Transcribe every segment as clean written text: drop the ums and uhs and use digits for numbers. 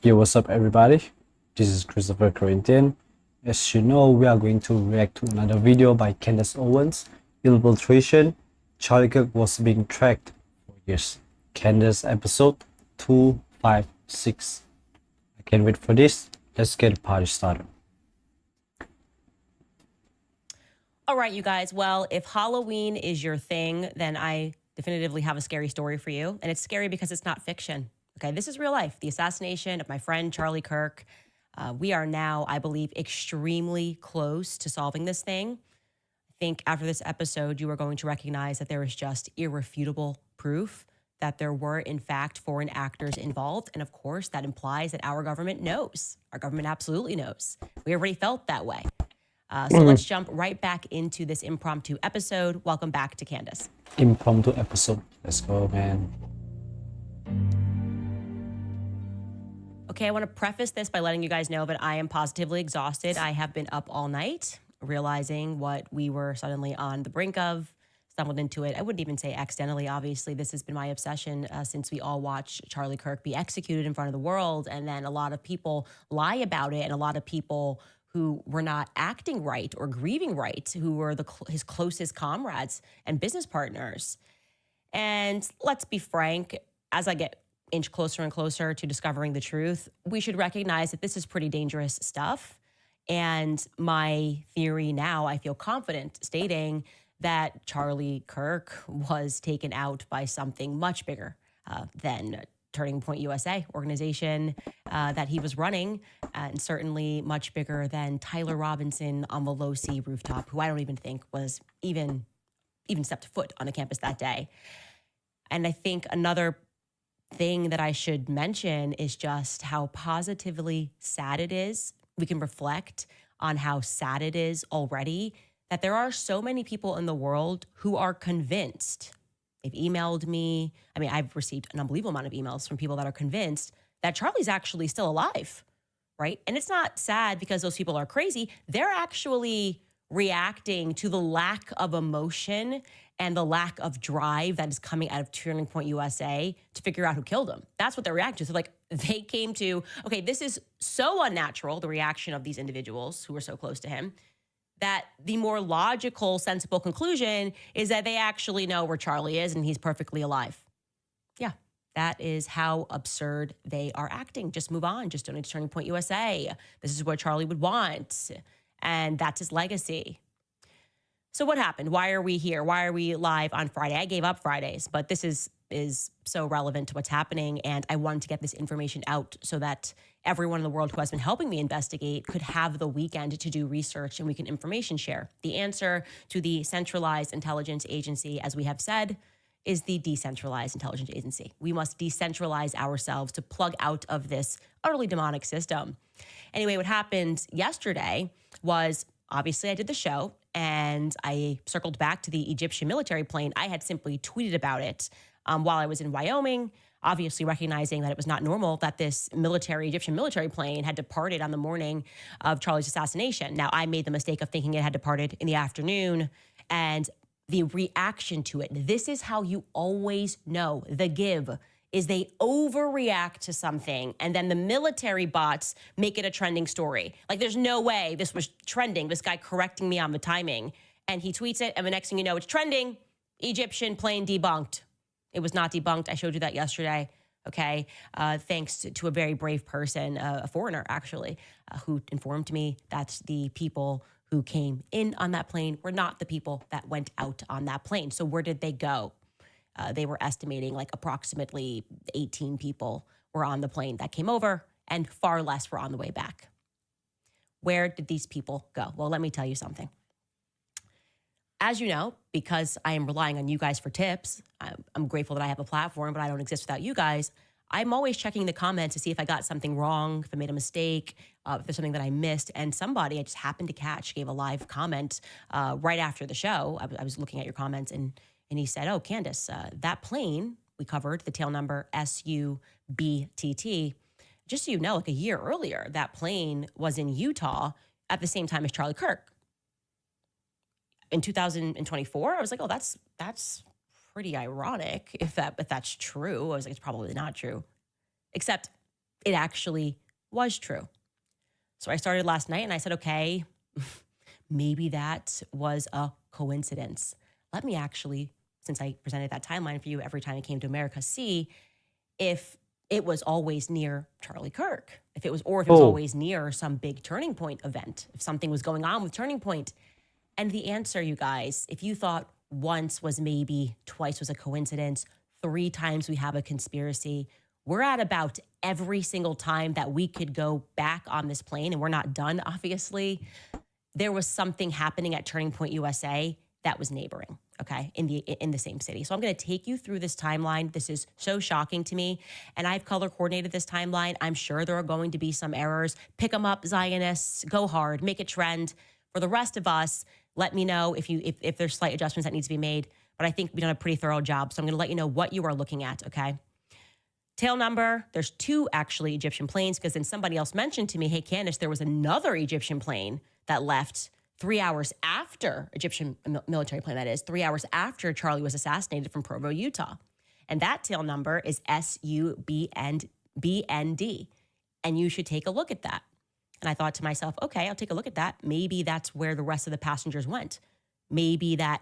Yo, what's up, everybody? This is Corinthian. As you know, we are going to react to another video by Candace Owens, Infiltration. Charlie Kirk was being tracked for years. Candace episode 256. I can't wait for this. Let's get the party started. All right, you guys. Well, if Halloween is your thing, then I definitively have a scary story for you. And it's scary because it's not fiction. Okay, this is real life. The assassination of my friend Charlie Kirk. We are now, I believe, extremely close to solving this thing. I think after this episode, you are going to recognize that there is just irrefutable proof that there were, in fact, foreign actors involved. And of course, that implies that our government knows. Our government absolutely knows. We already felt that way. So let's jump right back into this impromptu episode. Welcome back to Candace. Impromptu episode. Let's go, man. Okay, I want to preface this by letting you guys know that I am positively exhausted. I have been up all night, realizing what we were suddenly on the brink of, stumbled into it. I wouldn't even say accidentally, obviously. This has been my obsession since we all watched Charlie Kirk be executed in front of the world. And then a lot of people lie about it, and a lot of people who were not acting right or grieving right, who were his closest comrades and business partners. And let's be frank, as I get inch closer and closer to discovering the truth, we should recognize that this is pretty dangerous stuff. And my theory now, I feel confident stating that Charlie Kirk was taken out by something much bigger than Turning Point USA organization that he was running, and certainly much bigger than Tyler Robinson on the Low C rooftop, who I don't even think was even stepped foot on the campus that day. And I think another thing that I should mention is just how positively sad it is. We can reflect on how sad it is already that there are so many people in the world who are convinced. They've emailed me. I mean, I've received an unbelievable amount of emails from people that are convinced that Charlie's actually still alive, right? And it's not sad because those people are crazy. They're actually reacting to the lack of emotion and the lack of drive that is coming out of Turning Point USA to figure out who killed him. That's what they're reacting to. So like they came to, okay, this is so unnatural, the reaction of these individuals who were so close to him, that the more logical, sensible conclusion is that they actually know where Charlie is and he's perfectly alive. Yeah, that is how absurd they are acting. Just move on. Just donate to Turning Point USA. This is what Charlie would want. And that's his legacy. So what happened? Why are we here? Why are we live on Friday? I gave up Fridays, but this is so relevant to what's happening. And I wanted to get this information out so that everyone in the world who has been helping me investigate could have the weekend to do research and we can information share. The answer to the centralized intelligence agency, as we have said, is the decentralized intelligence agency. We must decentralize ourselves to plug out of this utterly demonic system. Anyway, what happened yesterday was, obviously I did the show and I circled back to the Egyptian military plane. I had simply tweeted about it while I was in Wyoming, obviously recognizing that it was not normal that this Egyptian military plane had departed on the morning of Charlie's assassination. Now, I made the mistake of thinking it had departed in the afternoon, and the reaction to it, this is how you always know the give, is they overreact to something and then the military bots make it a trending story. Like there's no way this was trending, this guy correcting me on the timing. And he tweets it and the next thing you know, it's trending, Egyptian plane debunked. It was not debunked. I showed you that yesterday, okay? Thanks to a very brave person, a foreigner actually, who informed me that the people who came in on that plane were not the people that went out on that plane. So where did they go? They were estimating like approximately 18 people were on the plane that came over and far less were on the way back. Where did these people go? Well, let me tell you something. As you know, because I am relying on you guys for tips, I'm grateful that I have a platform, but I don't exist without you guys. I'm always checking the comments to see if I got something wrong, if I made a mistake, if there's something that I missed. And somebody I just happened to catch gave a live comment right after the show. I was looking at your comments and he said, oh, Candace, that plane we covered, the tail number SUBTT, just so you know, like a year earlier, that plane was in Utah at the same time as Charlie Kirk. In 2024, I was like, oh, that's pretty ironic if that's true. I was like, it's probably not true. Except it actually was true. So I started last night and I said, okay, maybe that was a coincidence. Let me actually, since I presented that timeline for you every time I came to America, see if it was always near Charlie Kirk, if it was always near some big Turning Point event, if something was going on with Turning Point. And the answer, you guys, if you thought once was maybe, twice was a coincidence, 3 times we have a conspiracy, we're at about every single time that we could go back on this plane, and we're not done, obviously. There was something happening at Turning Point USA that was neighboring, okay, in the same city. So I'm going to take you through this timeline. This is so shocking to me, and I've color coordinated this timeline. I'm sure there are going to be some errors. Pick them up, Zionists. Go hard. Make it trend. For the rest of us, let me know if there's slight adjustments that need to be made. But I think we've done a pretty thorough job. So I'm going to let you know what you are looking at, okay? Tail number, there's 2 actually Egyptian planes, because then somebody else mentioned to me, hey, Candace, there was another Egyptian plane that left 3 hours after, Egyptian military plane that is, 3 hours after Charlie was assassinated from Provo, Utah. And that tail number is SUBND. And you should take a look at that. And I thought to myself, okay, I'll take a look at that. Maybe that's where the rest of the passengers went. Maybe that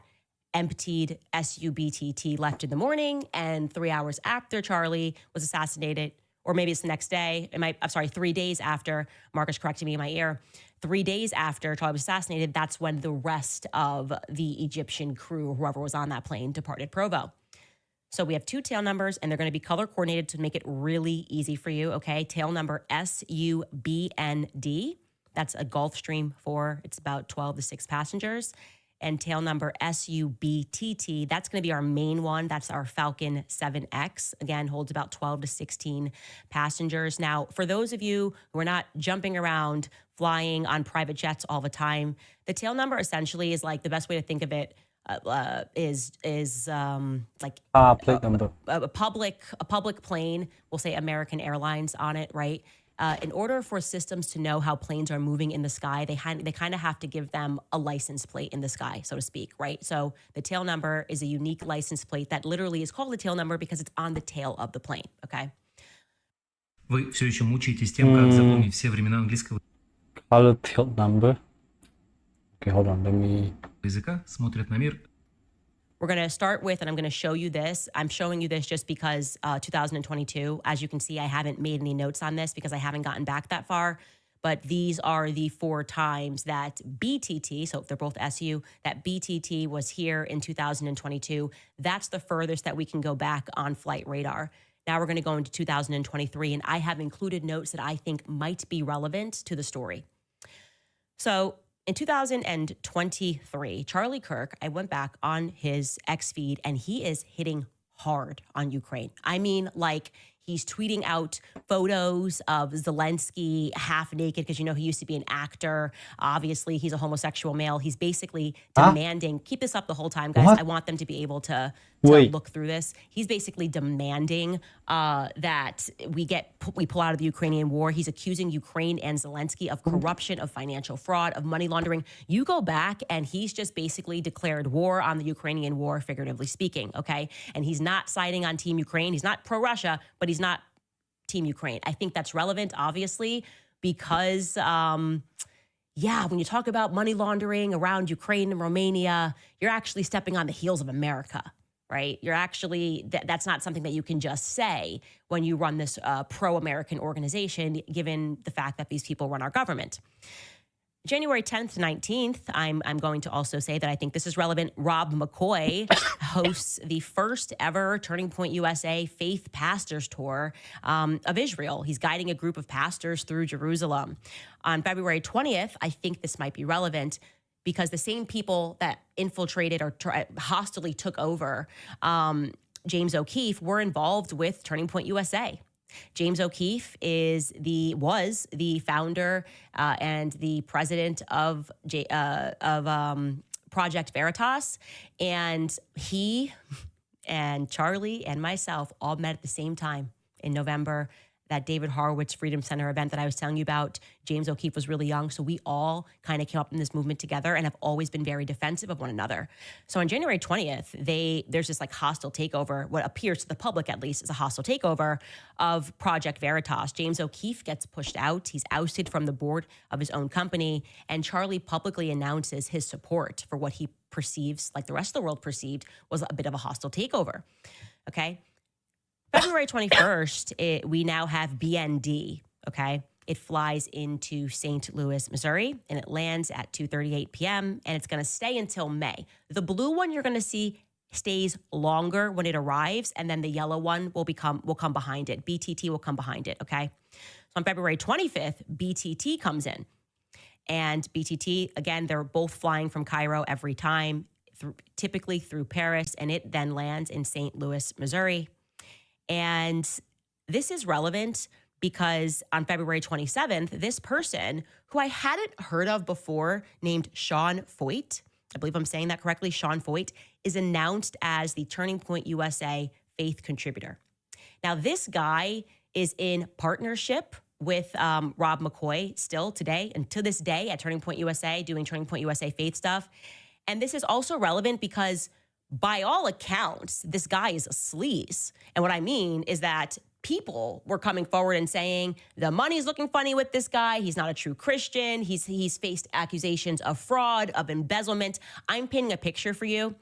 emptied SUBTT left in the morning, and 3 hours after Charlie was assassinated, or maybe it's the next day. 3 days after. Marcus corrected me in my ear. 3 days after Charlie was assassinated, that's when the rest of the Egyptian crew, whoever was on that plane, departed Provo. So we have 2 tail numbers, and they're going to be color coordinated to make it really easy for you, okay? Tail number SUBND. That's a Gulfstream 4. It's about 12 to 6 passengers. And tail number SUBTT, that's going to be our main one. That's our Falcon 7X. Again, holds about 12 to 16 passengers. Now, for those of you who are not jumping around flying on private jets all the time, the tail number essentially is like, the best way to think of it is like plate number. A public plane, we'll say American Airlines on it, right? In order for systems to know how planes are moving in the sky, they kind of have to give them a license plate in the sky, so to speak, right? So the tail number is a unique license plate that literally is called the tail number because it's on the tail of the plane, okay? Вы все еще мучаетесь тем, как запомнить все времена английского Color tail number. Okay, hold on. Let me. языка, смотрят на мир. We're going to start with, and I'm going to show you this. I'm showing you this just because 2022, as you can see, I haven't made any notes on this because I haven't gotten back that far. But these are the 4 times that BTT, so if they're both SU, that BTT was here in 2022. That's the furthest that we can go back on flight radar. Now we're going to go into 2023, and I have included notes that I think might be relevant to the story. So in 2023, Charlie Kirk, I went back on his X feed, and he is hitting hard on Ukraine. I mean, like, he's tweeting out photos of Zelensky half naked because, you know, he used to be an actor. Obviously, he's a homosexual male. He's basically demanding, keep this up the whole time, guys. What? I want them to be able to Wait. look through this. He's basically demanding that we pull out of the Ukrainian war. He's accusing Ukraine and Zelensky of corruption, of financial fraud, of money laundering. You go back, and he's just basically declared war on the Ukrainian war, figuratively speaking, okay? And he's not siding on Team Ukraine. He's not pro-Russia, but he's not Team Ukraine. I think that's relevant, obviously, because, when you talk about money laundering around Ukraine and Romania, you're actually stepping on the heels of America, right? You're actually, that's not something that you can just say when you run this pro-American organization, given the fact that these people run our government. January 10th, 19th, I'm going to also say that I think this is relevant. Rob McCoy hosts the first ever Turning Point USA Faith Pastors Tour of Israel. He's guiding a group of pastors through Jerusalem. On February 20th, I think this might be relevant because the same people that infiltrated or hostilely took over James O'Keefe were involved with Turning Point USA. James O'Keefe was the founder and the president of Project Veritas, and he and Charlie and myself all met at the same time in November. that David Horowitz Freedom Center event that I was telling you about. James O'Keefe was really young, so we all kind of came up in this movement together and have always been very defensive of one another. So on January 20th, there's this like hostile takeover, what appears to the public at least is a hostile takeover of Project Veritas. James O'Keefe gets pushed out. He's ousted from the board of his own company, and Charlie publicly announces his support for what he perceives, like the rest of the world perceived, was a bit of a hostile takeover. Okay. February 21st, we now have BND, okay? It flies into St. Louis, Missouri, and it lands at 2:38 p.m., and it's going to stay until May. The blue one you're going to see stays longer when it arrives, and then the yellow one will come behind it. BTT will come behind it, okay? So on February 25th, BTT comes in. And BTT, again, they're both flying from Cairo every time, typically through Paris, and it then lands in St. Louis, Missouri. And this is relevant because on February 27th, this person who I hadn't heard of before, named Sean Foyt, I believe I'm saying that correctly, Sean Foyt, is announced as the Turning Point USA faith contributor. Now, this guy is in partnership with Rob McCoy still today and to this day at Turning Point USA, doing Turning Point USA faith stuff. And this is also relevant because by all accounts, this guy is a sleaze. And what I mean is that people were coming forward and saying, the money's looking funny with this guy. He's not a true Christian. He's faced accusations of fraud, of embezzlement. I'm painting a picture for you.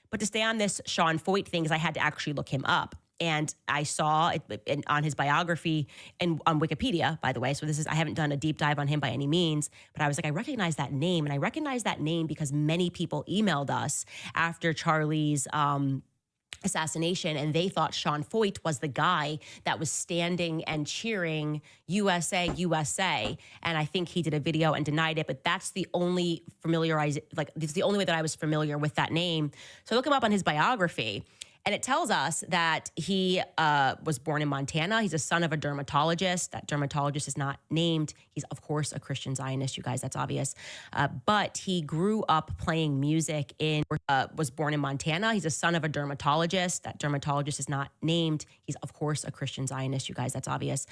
But to stay on this Sean Foyt thing, because I had to actually look him up. And I saw it on his biography and on Wikipedia, by the way. So I haven't done a deep dive on him by any means, but I was like, I recognize that name. And I recognize that name because many people emailed us after Charlie's assassination, and they thought Sean Foyt was the guy that was standing and cheering USA, USA. And I think he did a video and denied it, but that's the only it's the only way that I was familiar with that name. So look him up on his biography. And it tells us that he was born in Montana. He's a son of a dermatologist. That dermatologist is not named. He's, of course, a Christian Zionist, you guys. That's obvious. But he grew up playing music was born in Montana. He's a son of a dermatologist. That dermatologist is not named. He's, of course, a Christian Zionist, you guys. That's obvious.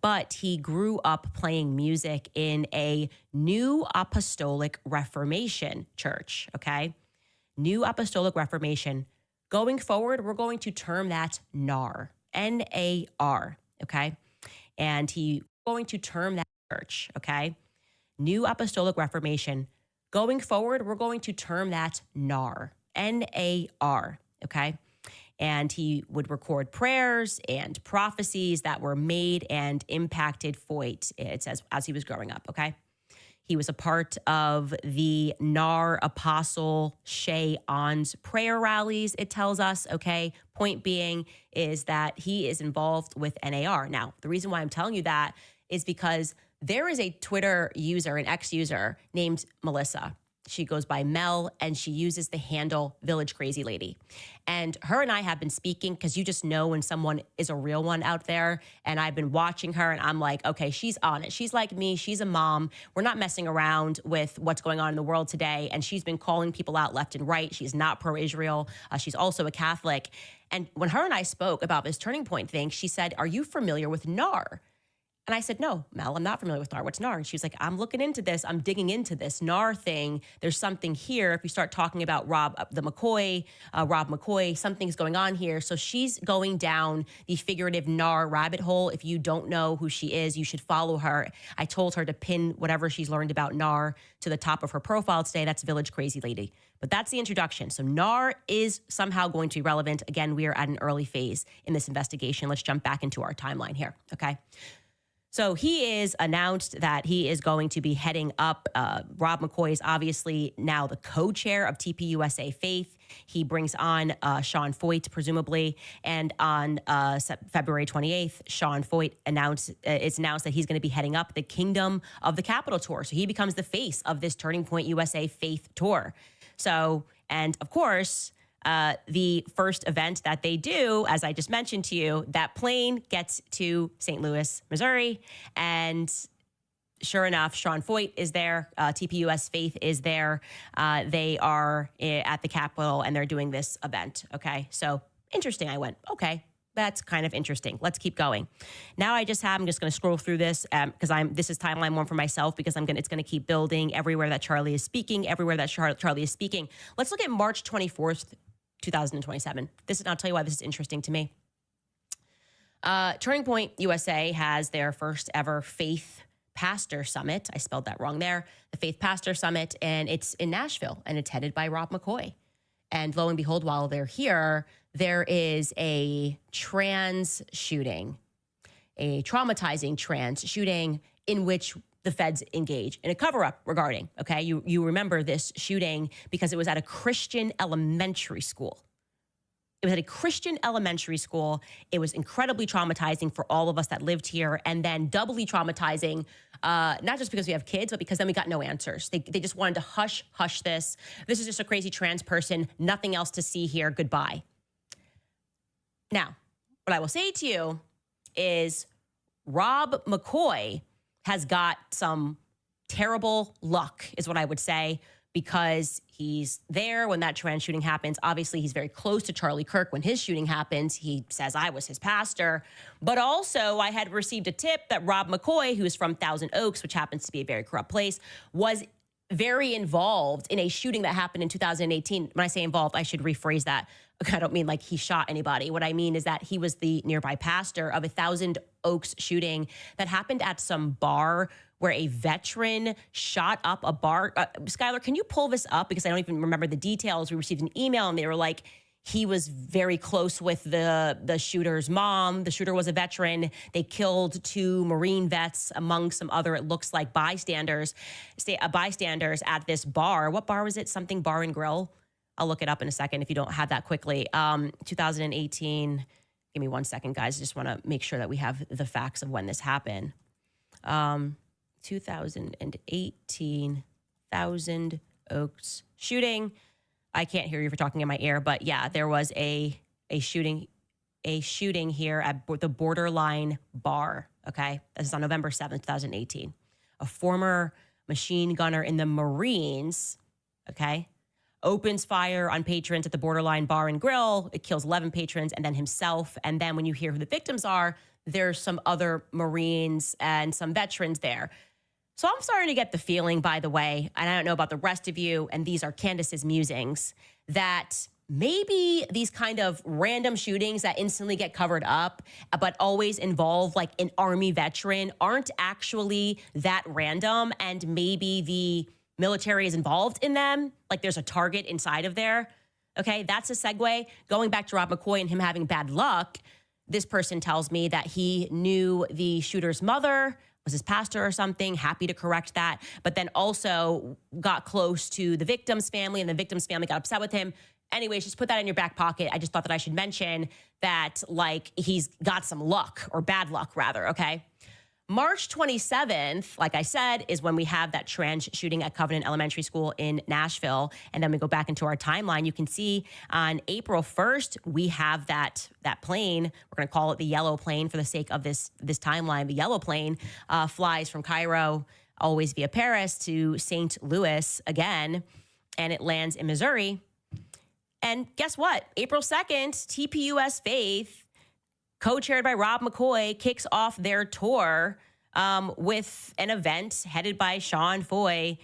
But he grew up playing music in a New Apostolic Reformation church, okay? New Apostolic Reformation. Going forward, we're going to term that NAR, N-A-R, okay? And he's going to term that church, okay? New Apostolic Reformation. Going forward, we're going to term that NAR, N-A-R, okay? And he would record prayers and prophecies that were made and impacted Foyt, it says, as he was growing up, okay? He was a part of the NAR Apostle Shay On's prayer rallies, it tells us, okay? Point being is that he is involved with NAR. Now, the reason why I'm telling you that is because there is a Twitter user, an ex-user named Melissa. She goes by Mel, and she uses the handle Village Crazy Lady. And her and I have been speaking because you just know when someone is a real one out there. And I've been watching her, and I'm like, okay, she's on it. She's like me. She's a mom. We're not messing around with what's going on in the world today. And she's been calling people out left and right. She's not pro-Israel. She's also a Catholic. And when her and I spoke about this Turning Point thing, she said, are you familiar with NAR? And I said, no, Mel, I'm not familiar with NAR. What's NAR? And she was like, I'm looking into this. I'm digging into this NAR thing. There's something here. If you start talking about Rob McCoy, something's going on here. So she's going down the figurative NAR rabbit hole. If you don't know who she is, you should follow her. I told her to pin whatever she's learned about NAR to the top of her profile today. That's Village Crazy Lady. But that's the introduction. So NAR is somehow going to be relevant. Again, we are at an early phase in this investigation. Let's jump back into our timeline here, okay? So he is announced that he is going to be heading up. Rob McCoy is obviously now the co-chair of TPUSA Faith. He brings on Sean Foyt, presumably. And on February 28th, Sean Foyt it's announced that he's going to be heading up the Kingdom of the Capital Tour. So he becomes the face of this Turning Point USA Faith Tour. So, and of course, the first event that they do, as I just mentioned to you, that plane gets to St. Louis, Missouri, and sure enough, Sean Foyt is there. TPUS Faith is there. They are at the Capitol, and they're doing this event, okay? So interesting. I went, okay, That's kind of interesting. Let's keep going. Now I'm just going to scroll through this because this is timeline one for myself because it's going to keep building everywhere that Charlie is speaking, Charlie is speaking. Let's look at March 24th, 2027. I'll tell you why this is interesting to me. Turning Point USA has their first ever Faith Pastor Summit. I spelled that wrong there. The Faith Pastor Summit, and it's in Nashville, and it's headed by Rob McCoy. And lo and behold, while they're here, there is a trans shooting, a traumatizing trans shooting in which the feds engage in a cover-up regarding, okay? You remember this shooting because it was at a Christian elementary school. It was at a Christian elementary school. It was incredibly traumatizing for all of us that lived here, and then doubly traumatizing, not just because we have kids, but because then we got no answers. They just wanted to hush this. This is just a crazy trans person. Nothing else to see here. Goodbye. Now, what I will say to you is Rob McCoy has got some terrible luck, is what I would say, because he's there when that trans shooting happens. Obviously, he's very close to Charlie Kirk when his shooting happens. He says, I was his pastor. But also, I had received a tip that Rob McCoy, who is from Thousand Oaks, which happens to be a very corrupt place, was very involved in a shooting that happened in 2018. When I say involved, I should rephrase that. I don't mean like he shot anybody. What I mean is that he was the nearby pastor of a Thousand Oaks shooting that happened at some bar where a veteran shot up a bar. Skylar, can you pull this up? Because I don't even remember the details. We received an email and they were like, he was very close with the shooter's mom. The shooter was a veteran. They killed 2 Marine vets among some other, it looks like, bystanders at this bar. What bar was it? Something Bar and Grill. I'll look it up in a second if you don't have that quickly. 2018. Give me 1 second, guys. I just want to make sure that we have the facts of when this happened. 2018 Thousand Oaks shooting. I can't hear you for talking in my ear, but yeah, there was a shooting here at the Borderline Bar. Okay, this is on November 7th, 2018. A former machine gunner in the Marines, okay, opens fire on patrons at the Borderline Bar and Grill. It kills 11 patrons and then himself. And then when you hear who the victims are, there's some other Marines and some veterans there. So I'm starting to get the feeling, by the way, and I don't know about the rest of you, and these are Candace's musings, that maybe these kind of random shootings that instantly get covered up, but always involve like an Army veteran, aren't actually that random, and maybe the military is involved in them, like there's a target inside of there. Okay, that's a segue. Going back to Rob McCoy and him having bad luck, this person tells me that he knew the shooter's mother, was his pastor or something, happy to correct that, but then also got close to the victim's family, and the victim's family got upset with him. Anyways, just put that in your back pocket. I just thought that I should mention that, like, he's got some luck, or bad luck rather, okay? March 27th, like I said, is when we have that trans shooting at Covenant Elementary School in Nashville. And then we go back into our timeline. You can see on April 1st, we have that plane. We're going to call it the yellow plane for the sake of this timeline. The yellow plane flies from Cairo, always via Paris, to St. Louis again, and it lands in Missouri. And guess what? April 2nd, TPUS Faith, co-chaired by Rob McCoy, kicks off their tour with an event headed by Sean Foy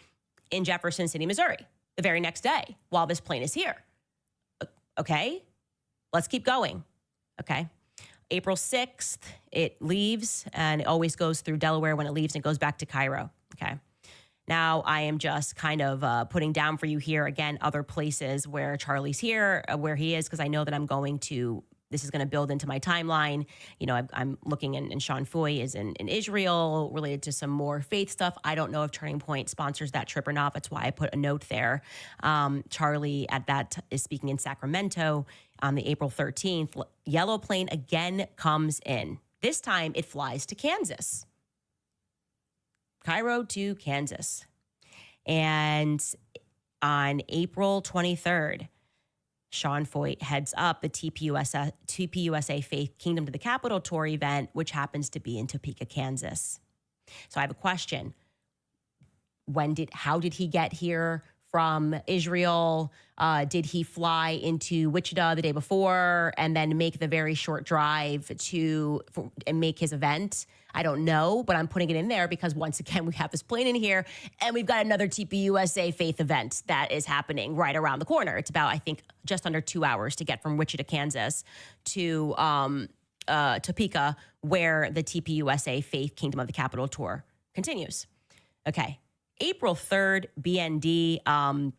in Jefferson City, Missouri, the very next day while this plane is here. Okay, let's keep going. Okay, April 6th, it leaves, and it always goes through Delaware when it leaves, and it goes back to Cairo. Okay. Now, I am just kind of putting down for you here, again, other places where Charlie's here, where he is, because I know that this is going to build into my timeline. You know, I'm looking, and Sean Foy is in Israel related to some more faith stuff. I don't know if Turning Point sponsors that trip or not. That's why I put a note there. Charlie is speaking in Sacramento on the April 13th. Yellow plane again comes in. This time it flies to Kansas. Cairo to Kansas. And on April 23rd, Sean Foy heads up the TPUSA Faith Kingdom to the Capital Tour event, which happens to be in Topeka, Kansas. So I have a question. How did he get here from Israel? Did he fly into Wichita the day before and then make the very short drive and make his event? I don't know, but I'm putting it in there because once again, we have this plane in here and we've got another TPUSA Faith event that is happening right around the corner. It's about, I think, just under 2 hours to get from Wichita, Kansas to Topeka, where the TPUSA Faith Kingdom of the Capitol tour continues. Okay. April 3rd, BND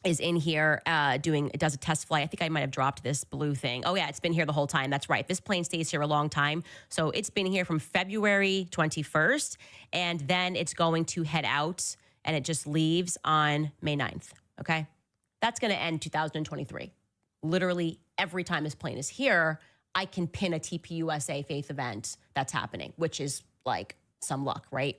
is in here does a test flight. I think I might have dropped this blue thing. Oh yeah, it's been here the whole time. That's right. This plane stays here a long time. So it's been here from February 21st, and then it's going to head out, and it just leaves on May 9th. Okay. That's going to end 2023. Literally every time this plane is here, I can pin a TPUSA Faith event that's happening, which is like some luck, right?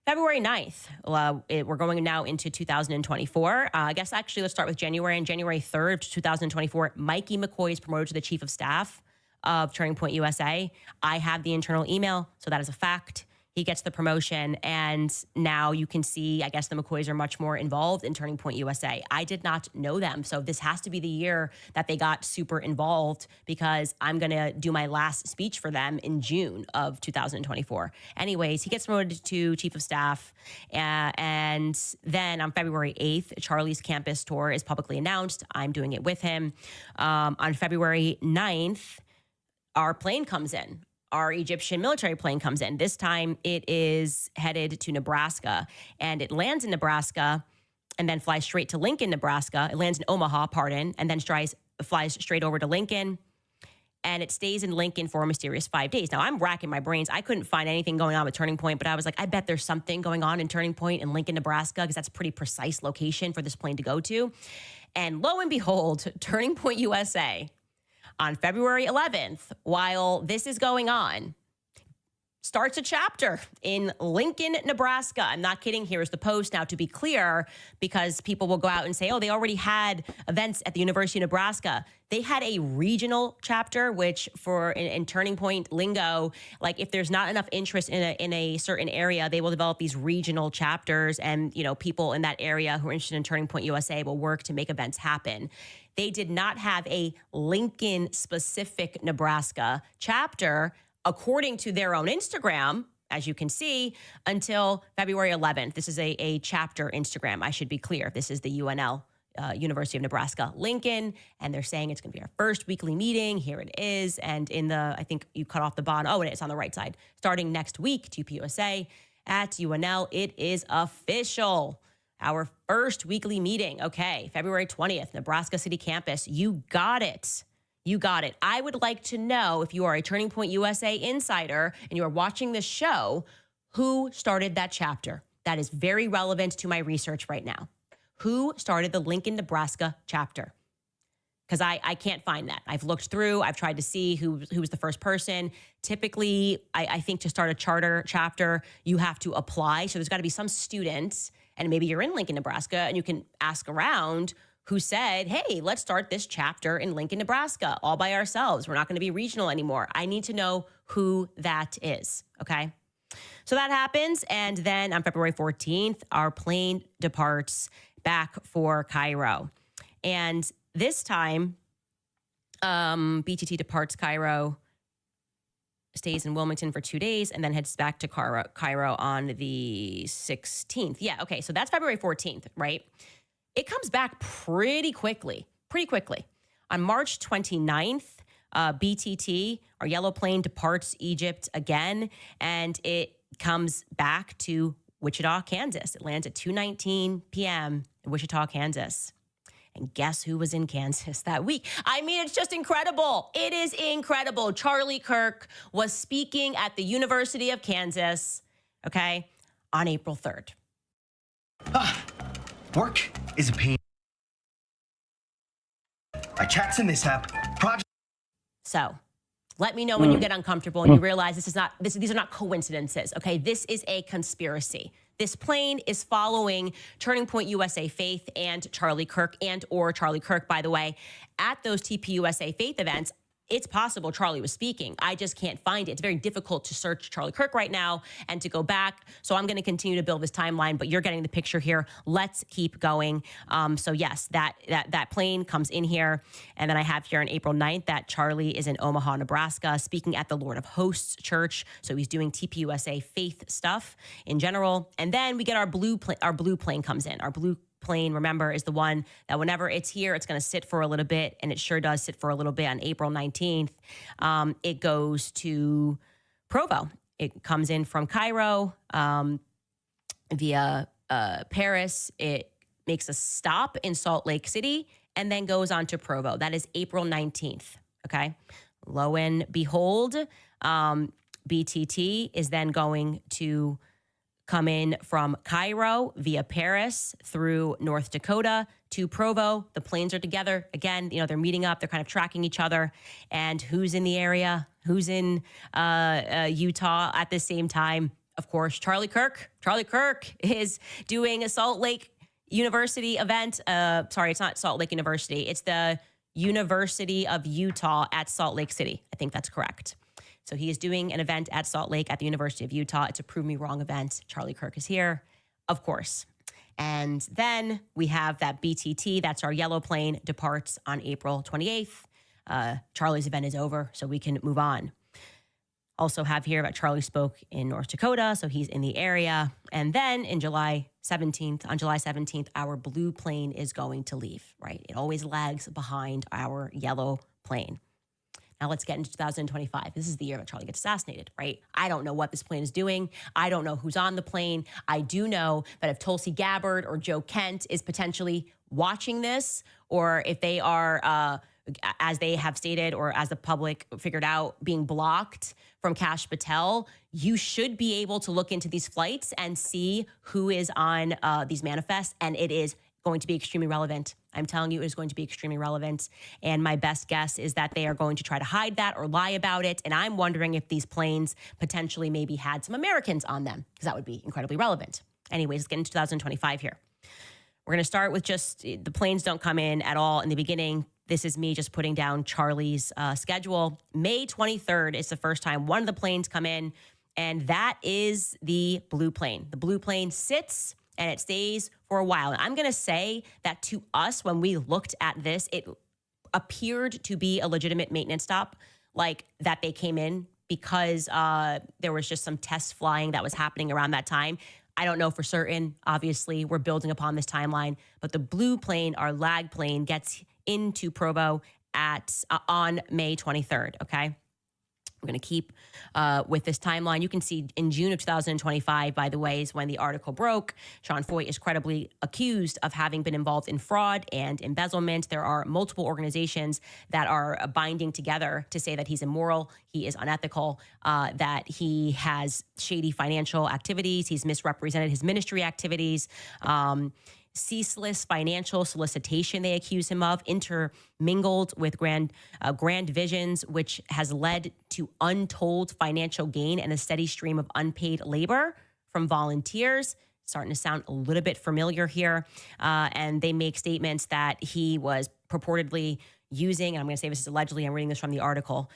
February 9th, we're going now into 2024. I guess actually let's start with January. On January 3rd, 2024, Mikey McCoy is promoted to the Chief of Staff of Turning Point USA. I have the internal email, so that is a fact. He gets the promotion, and now you can see, I guess the McCoys are much more involved in Turning Point USA. I did not know them, so this has to be the year that they got super involved because I'm going to do my last speech for them in June of 2024. Anyways, he gets promoted to Chief of Staff, and then on February 8th, Charlie's campus tour is publicly announced. I'm doing it with him. On February 9th, our plane comes in. Our Egyptian military plane comes in. This time it is headed to Nebraska, and it lands in Nebraska and then flies straight to Lincoln, Nebraska. It lands in Omaha, and then flies straight over to Lincoln, and it stays in Lincoln for a mysterious 5 days. Now, I'm racking my brains. I couldn't find anything going on with Turning Point, but I was like, I bet there's something going on in Turning Point in Lincoln, Nebraska, because that's a pretty precise location for this plane to go to. And lo and behold, Turning Point USA on February 11th, while this is going on, starts a chapter in Lincoln, Nebraska. I'm not kidding. Here's the post. Now, to be clear, because people will go out and say, oh, they already had events at the University of Nebraska. They had a regional chapter, which in Turning Point lingo, like if there's not enough interest in a certain area, they will develop these regional chapters, and people in that area who are interested in Turning Point USA will work to make events happen. They did not have a Lincoln-specific Nebraska chapter, according to their own Instagram, as you can see, until February 11th. This is a chapter Instagram, I should be clear. This is the UNL, University of Nebraska, Lincoln, and they're saying it's going to be our first weekly meeting. Here it is. And I think you cut off the bottom. Oh, and it's on the right side. Starting next week, TPUSA at UNL, it is official. Our first weekly meeting. Okay, February 20th, Nebraska City campus. You got it. You got it. I would like to know, if you are a Turning Point USA insider and you are watching this show, who started that chapter. That is very relevant to my research right now. Who started the Lincoln, Nebraska chapter? Because I can't find that. I've looked through. I've tried to see who was the first person. Typically, I think to start a charter chapter, you have to apply. So there's got to be some students, and maybe you're in Lincoln, Nebraska, and you can ask around who said, hey, let's start this chapter in Lincoln, Nebraska, all by ourselves. We're not going to be regional anymore. I need to know who that is, okay? So that happens, and then on February 14th, our plane departs back for Cairo. And this time, BTT departs Cairo, stays in Wilmington for 2 days, and then heads back to Cairo on the 16th. Yeah, okay, so that's February 14th, right? It comes back pretty quickly. On March 29th, BTT, our yellow plane, departs Egypt again, and it comes back to Wichita, Kansas. It lands at 2:19 p.m. in Wichita, Kansas. And guess who was in Kansas that week? I mean, it's just incredible. It is incredible. Charlie Kirk was speaking at the University of Kansas, okay, on April 3rd. Work is a pain. My chat's in this app. So let me know when you get uncomfortable and you realize these are not coincidences, okay? This is a conspiracy. This plane is following Turning Point USA Faith and Charlie Kirk, by the way, at those TPUSA Faith events. it's possible Charlie was speaking. I just can't find it. It's very difficult to search Charlie Kirk right now and to go back. So I'm going to continue to build this timeline, but you're getting the picture here. Let's keep going. So yes, that plane comes in here. And then I have here on April 9th that Charlie is in Omaha, Nebraska, speaking at the Lord of Hosts Church. So he's doing TPUSA faith stuff in general. And then we get our blue plane comes in. Our blue plane, remember, is the one that whenever it's here, it's going to sit for a little bit, and it sure does sit for a little bit on April 19th. It goes to Provo. It comes in from Cairo via Paris. It makes a stop in Salt Lake City and then goes on to Provo. That is April 19th, okay? Lo and behold, BTT is then going to come in from Cairo via Paris through North Dakota to Provo. The planes are together. Again, they're meeting up. They're kind of tracking each other. And who's in the area? Who's in Utah at the same time? Of course, Charlie Kirk. Charlie Kirk is doing a Salt Lake University event. Sorry, it's not Salt Lake University. It's the University of Utah at Salt Lake City. I think that's correct. So he is doing an event at Salt Lake at the University of Utah. It's a Prove Me Wrong event. Charlie Kirk is here, of course. And then we have that BTT, that's our yellow plane, departs on April 28th. Charlie's event is over, so we can move on. Also have here that Charlie spoke in North Dakota, so he's in the area. And then on July 17th, our blue plane is going to leave, right? It always lags behind our yellow plane. Now let's get into 2025. This is the year that Charlie gets assassinated, right? I don't know what this plane is doing. I don't know who's on the plane. I do know that if Tulsi Gabbard or Joe Kent is potentially watching this, or if they are, as they have stated, or as the public figured out, being blocked from Kash Patel, you should be able to look into these flights and see who is on these manifests, and it is going to be extremely relevant. I'm telling you, it is going to be extremely relevant. And my best guess is that they are going to try to hide that or lie about it. And I'm wondering if these planes potentially maybe had some Americans on them, because that would be incredibly relevant. Anyways, let's get into 2025 here. We're going to start with just the planes don't come in at all in the beginning. This is me just putting down Charlie's schedule. May 23rd is the first time one of the planes come in, and that is the blue plane. The blue plane sits and it stays for a while. And I'm going to say that to us, when we looked at this, it appeared to be a legitimate maintenance stop, like that they came in because there was just some test flying that was happening around that time. I don't know for certain. Obviously, we're building upon this timeline, but the blue plane, our lag plane, gets into Provo on May 23rd, okay? We're going to keep with this timeline. You can see in June of 2025, by the way, is when the article broke. Sean Foyt is credibly accused of having been involved in fraud and embezzlement. There are multiple organizations that are binding together to say that he's immoral, he is unethical, that he has shady financial activities, he's misrepresented his ministry activities, ceaseless financial solicitation they accuse him of, intermingled with grand visions, which has led to untold financial gain and a steady stream of unpaid labor from volunteers. Starting to sound a little bit familiar here. And they make statements that he was purportedly using, and I'm going to say this is allegedly, I'm reading this from the article,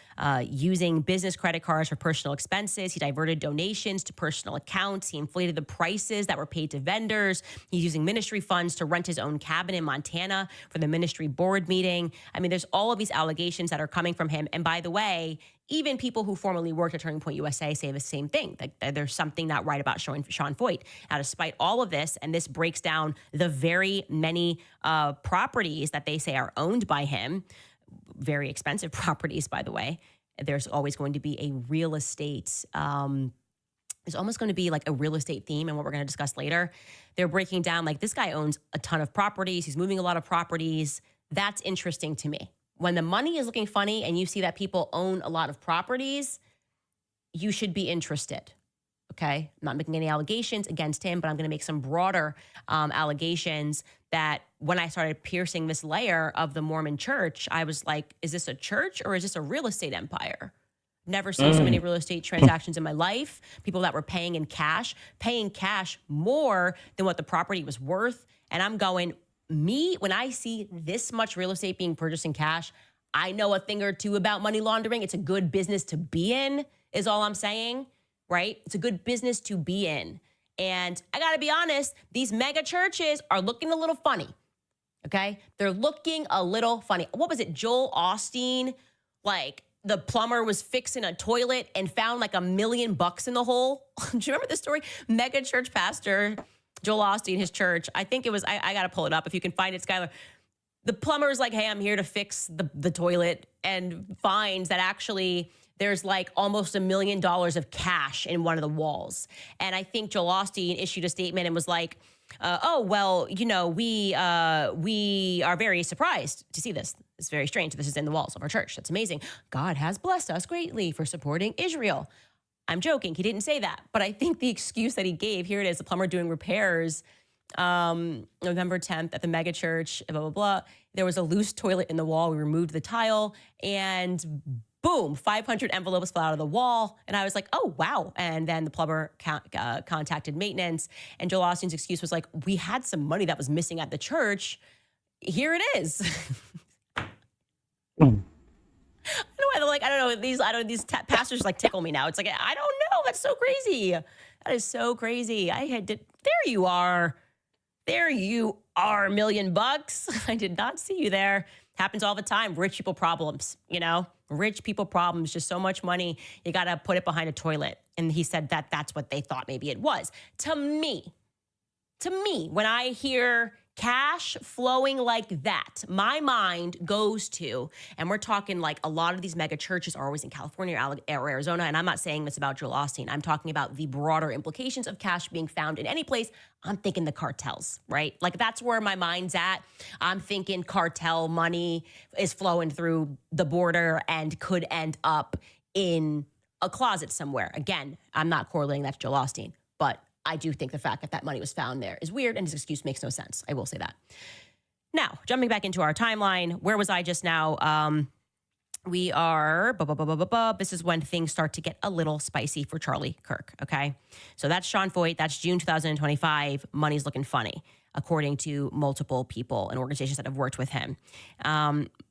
using business credit cards for personal expenses. He diverted donations to personal accounts. He inflated the prices that were paid to vendors. He's using ministry funds to rent his own cabin in Montana for the ministry board meeting. I mean, there's all of these allegations that are coming from him. And by the way, even people who formerly worked at Turning Point USA say the same thing, that there's something not right about Sean Foyt. Now, despite all of this, and this breaks down the very many properties that they say are owned by him, very expensive properties, by the way, there's always going to be a real estate, there's almost going to be like a real estate theme, and what we're going to discuss later. They're breaking down, like, this guy owns a ton of properties. He's moving a lot of properties. That's interesting to me. When the money is looking funny and you see that people own a lot of properties, you should be interested, okay? I'm not making any allegations against him, but I'm going to make some broader allegations that when I started piercing this layer of the Mormon church, I was like, is this a church or is this a real estate empire? Never seen so many real estate transactions in my life. People that were paying cash more than what the property was worth. And I'm going, when I see this much real estate being purchased in cash, I know a thing or two about money laundering. It's a good business to be in, is all I'm saying, right? It's a good business to be in. And I got to be honest, these mega churches are looking a little funny, okay? They're looking a little funny. What was it, Joel Osteen? Like, the plumber was fixing a toilet and found like $1 million in the hole. Do you remember this story? Mega church pastor Joel Osteen, his church. I think it was, I got to pull it up if you can find it, Skylar. The plumber is like, hey, I'm here to fix the toilet, and finds that actually there's like almost $1 million of cash in one of the walls. And I think Joel Osteen issued a statement and was like, oh, well, you know, we are very surprised to see this. It's very strange. This is in the walls of our church. That's amazing. God has blessed us greatly for supporting Israel. I'm joking. He didn't say that. But I think the excuse that he gave, here it is, the plumber doing repairs, November 10th at the mega church, blah, blah, blah. There was a loose toilet in the wall. We removed the tile, and boom, 500 envelopes fell out of the wall. And I was like, oh, wow. And then the plumber contacted maintenance. And Joel Osteen's excuse was like, we had some money that was missing at the church. Here it is. I don't know why they're like, I don't know, these pastors like tickle me now. It's like, I don't know. That's so crazy. That is so crazy. There you are. There you are, $1 million. I did not see you there. Happens all the time. Rich people problems, you know? Rich people problems, just so much money. You got to put it behind a toilet. And he said that that's what they thought maybe it was. To me, when I hear cash flowing like that, my mind goes to, and we're talking like a lot of these mega churches are always in California or Arizona, and I'm not saying this about Joel Osteen. I'm talking about the broader implications of cash being found in any place. I'm thinking the cartels, right? Like that's where my mind's at. I'm thinking cartel money is flowing through the border and could end up in a closet somewhere. Again, I'm not correlating that to Joel Osteen, but I do think the fact that that money was found there is weird, and his excuse makes no sense. I will say that. Now, jumping back into our timeline, where was I just now? We are, this is when things start to get a little spicy for Charlie Kirk, okay? So that's Sean Foyt. That's June 2025. Money's looking funny, according to multiple people and organizations that have worked with him.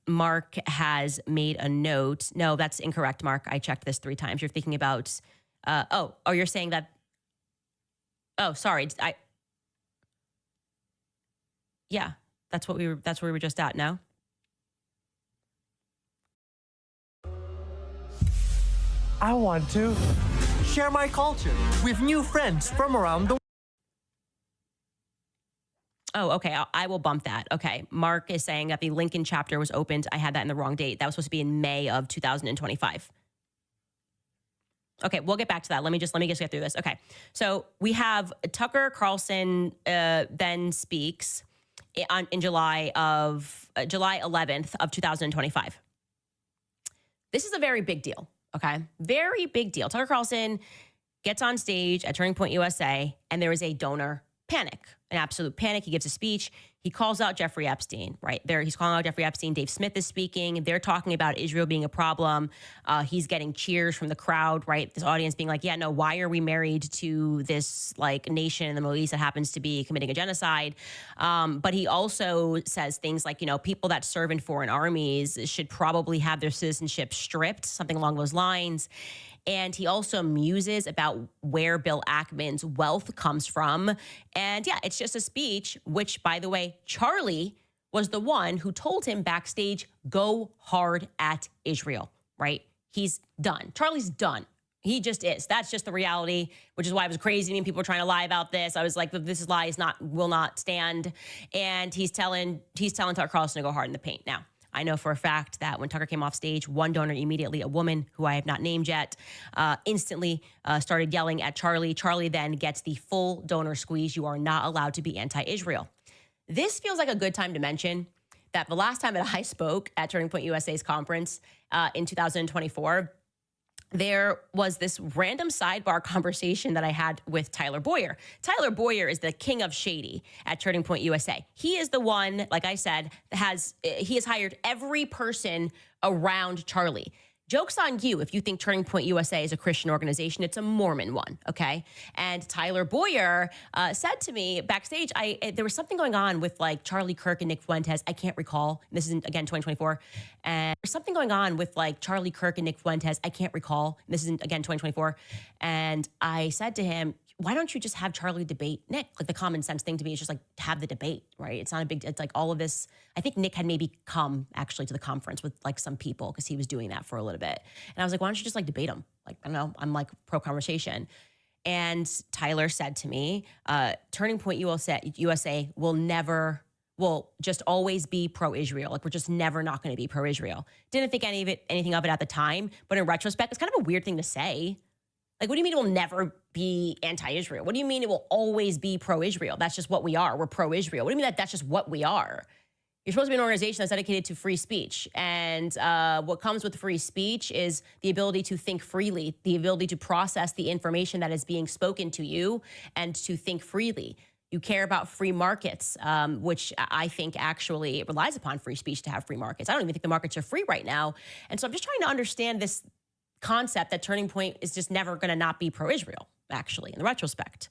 Mark has made a note. No, that's incorrect, Mark. I checked this 3 times. You're thinking about, you're saying that, oh, sorry. Yeah, that's where we were just at. No. I want to share my culture with new friends from around the world. Oh, okay. I will bump that. Okay. Mark is saying that the Lincoln chapter was opened. I had that in the wrong date. That was supposed to be in May of 2025. Okay, we'll get back to that. Let me just get through this. Okay, so we have Tucker Carlson then speaks in July 11th of 2025. This is a very big deal. Okay, very big deal. Tucker Carlson gets on stage at Turning Point USA, and there is a donor panic, an absolute panic. He gives a speech. He calls out Jeffrey Epstein, right? He's calling out Jeffrey Epstein. Dave Smith is speaking. They're talking about Israel being a problem. He's getting cheers from the crowd, right? This audience being like, yeah, no, why are we married to this like nation in the Middle East that happens to be committing a genocide? But he also says things like, you know, people that serve in foreign armies should probably have their citizenship stripped, something along those lines. And he also muses about where Bill Ackman's wealth comes from. And yeah, it's just a speech, which, by the way, Charlie was the one who told him backstage, go hard at Israel, right? He's done. Charlie's done. He just is. That's just the reality, which is why it was crazy. I mean, people were trying to lie about this. I was like, this is lies, will not stand. And he's telling Tucker Carlson to go hard in the paint. Now, I know for a fact that when Tucker came off stage, one donor immediately, a woman who I have not named yet, instantly started yelling at Charlie. Charlie then gets the full donor squeeze. You are not allowed to be anti-Israel. This feels like a good time to mention that the last time that I spoke at Turning Point USA's conference in 2024, there was this random sidebar conversation that I had with Tyler Boyer. Tyler Boyer is the king of shady at Turning Point USA. He is the one, like I said, he has hired every person around Charlie. Joke's on you if you think Turning Point USA is a Christian organization. It's a Mormon one, okay? And Tyler Boyer said to me backstage, there was something going on with like Charlie Kirk and Nick Fuentes. I can't recall. This is, again, 2024. And there's something going on with like Charlie Kirk and Nick Fuentes. I can't recall. This is, again, 2024. And I said to him, why don't you just have Charlie debate Nick? Like the common sense thing to me is just like have the debate, right? It's not a big, it's like all of this. I think Nick had maybe come actually to the conference with like some people because he was doing that for a little bit. And I was like, why don't you just like debate him? Like, I don't know, I'm like pro conversation. And Tyler said to me, Turning Point USA will just always be pro-Israel. Like we're just never not going to be pro-Israel. Didn't think anything of it at the time, but in retrospect, it's kind of a weird thing to say. Like, what do you mean it will never be anti-Israel? What do you mean it will always be pro-Israel? That's just what we are. We're pro-Israel. What do you mean that's just what we are? You're supposed to be an organization that's dedicated to free speech. And what comes with free speech is the ability to think freely, the ability to process the information that is being spoken to you and to think freely. You care about free markets, which I think actually relies upon free speech to have free markets. I don't even think the markets are free right now. And so I'm just trying to understand this concept that Turning Point is just never going to not be pro-Israel, actually, in the retrospect.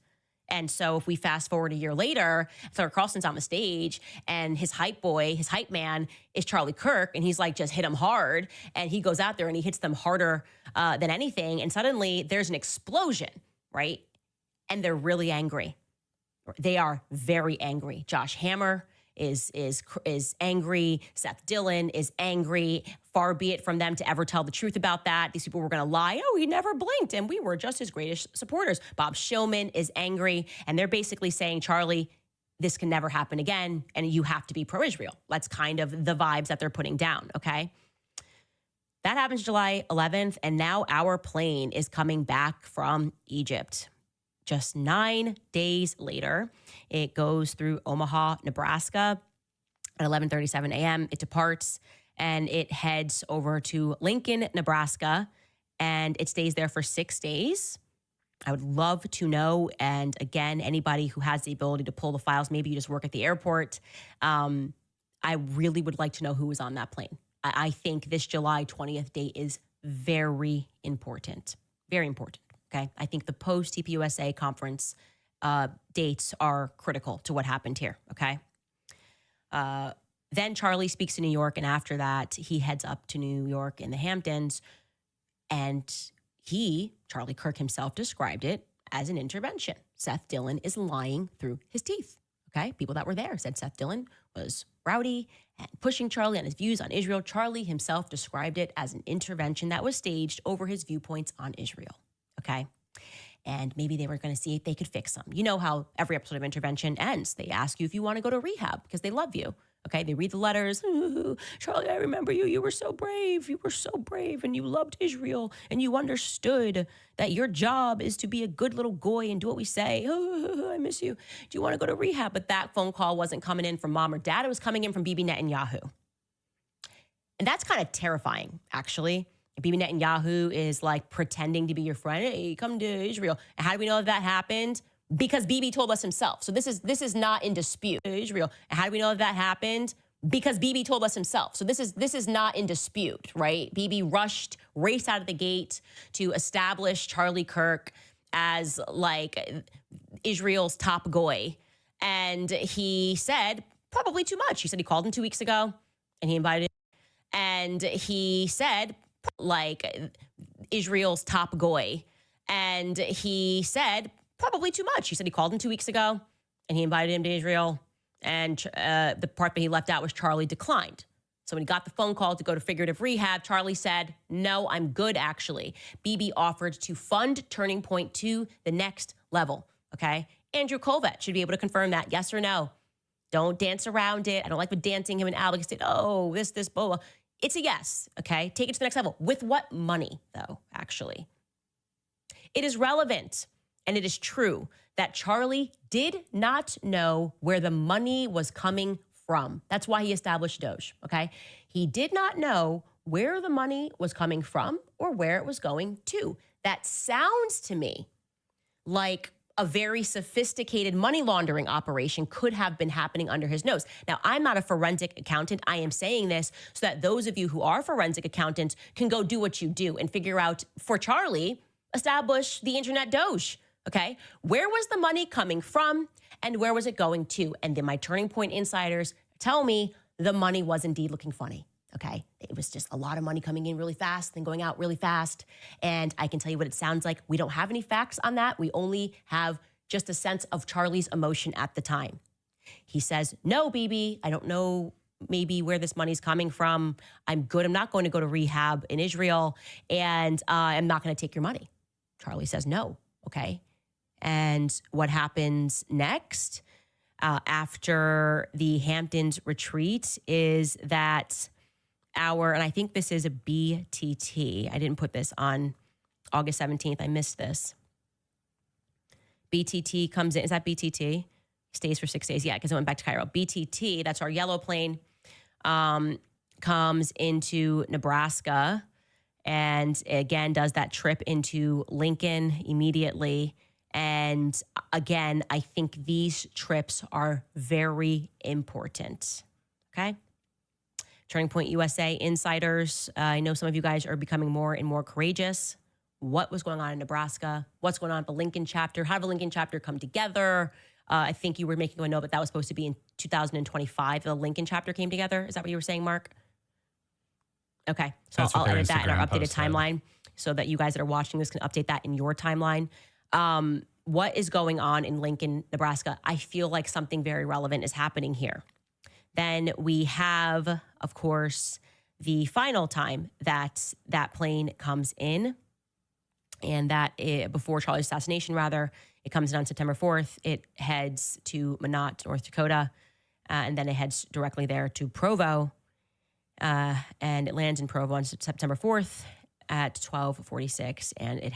And so if we fast forward a year later, Tucker Carlson's on the stage and his hype boy, his hype man is Charlie Kirk, and he's like, just hit him hard. And he goes out there and he hits them harder than anything. And suddenly there's an explosion, right? And they're really angry. They are very angry. Josh Hammer is angry. Seth Dillon is angry. Far be it from them to ever tell the truth about that. These people were going to lie. Oh, he never blinked, and we were just his greatest supporters. Bob Shillman is angry, and they're basically saying, Charlie, this can never happen again, and you have to be pro-Israel. That's kind of the vibes that they're putting down, okay? That happens July 11th, and now our plane is coming back from Egypt. Just 9 days later, it goes through Omaha, Nebraska at 11:37 a.m. It departs and it heads over to Lincoln, Nebraska, and it stays there for 6 days. I would love to know, and again, anybody who has the ability to pull the files, maybe you just work at the airport, I really would like to know who was on that plane. I think this July 20th date is very important, very important. Okay, I think the post-TPUSA conference dates are critical to what happened here, okay? Then Charlie speaks to New York, and after that, he heads up to New York in the Hamptons, and Charlie Kirk himself, described it as an intervention. Seth Dillon is lying through his teeth, okay? People that were there said Seth Dillon was rowdy and pushing Charlie on his views on Israel. Charlie himself described it as an intervention that was staged over his viewpoints on Israel. Okay. And maybe they were going to see if they could fix them. You know how every episode of Intervention ends. They ask you if you want to go to rehab because they love you. Okay. They read the letters. Ooh, Charlie, I remember you. You were so brave. You were so brave and you loved Israel and you understood that your job is to be a good little goy and do what we say. Oh, I miss you. Do you want to go to rehab? But that phone call wasn't coming in from mom or dad. It was coming in from Bibi Netanyahu. And that's kind of terrifying, actually. Bibi Netanyahu is like pretending to be your friend. Hey, come to Israel. And how do we know that happened? Because Bibi told us himself. So this is not in dispute. Israel. And how do we know that happened? Because Bibi told us himself. So this is not in dispute, right? Bibi raced out of the gate to establish Charlie Kirk as like Israel's top goy. And he said probably too much. He said he called him 2 weeks ago and he invited him. And he said like Israel's top goy. And he said probably too much. He said he called him 2 weeks ago and he invited him to Israel. And the part that he left out was Charlie declined. So when he got the phone call to go to figurative rehab, Charlie said, no, I'm good, actually. Bibi offered to fund Turning Point to the next level, okay? Andrew Colvett should be able to confirm that, yes or no. Don't dance around it. I don't like with dancing. Him and Alex did, oh, this, blah, blah. It's a yes, okay? Take it to the next level. With what money, though, actually? It is relevant, and it is true that Charlie did not know where the money was coming from. That's why he established Doge, okay? He did not know where the money was coming from or where it was going to. That sounds to me like a very sophisticated money laundering operation could have been happening under his nose. Now, I'm not a forensic accountant. I am saying this so that those of you who are forensic accountants can go do what you do and figure out, for Charlie, establish the internet Doge, okay? Where was the money coming from and where was it going to? And then my Turning Point insiders tell me the money was indeed looking funny. Okay, it was just a lot of money coming in really fast, then going out really fast. And I can tell you what it sounds like. We don't have any facts on that. We only have just a sense of Charlie's emotion at the time. He says, no, BB, I don't know maybe where this money's coming from. I'm good. I'm not going to go to rehab in Israel, and I'm not going to take your money. Charlie says, no, okay. And what happens next after the Hamptons retreat is that and I think this is a BTT. I didn't put this on August 17th. I missed this. BTT comes in. Is that BTT? Stays for 6 days. Yeah, because it went back to Cairo. BTT, that's our yellow plane, comes into Nebraska and again does that trip into Lincoln immediately. And again, I think these trips are very important. Okay? Turning Point USA insiders, I know some of you guys are becoming more and more courageous. What was going on in Nebraska? What's going on at the Lincoln chapter? How did the Lincoln chapter come together? I think you were making a note that was supposed to be in 2025. The Lincoln chapter came together. Is that what you were saying, Mark? Okay, so That's what I'll their edit that in our Instagram updated post said. timeline so that you guys that are watching this can update that in your timeline. What is going on in Lincoln, Nebraska? I feel like something very relevant is happening here. Then we have, of course, the final time that that plane comes in, and before Charlie's assassination, rather, it comes in on September 4th. It heads to Minot, North Dakota, and then it heads directly there to Provo, and it lands in Provo on September 4th at 12:46, and it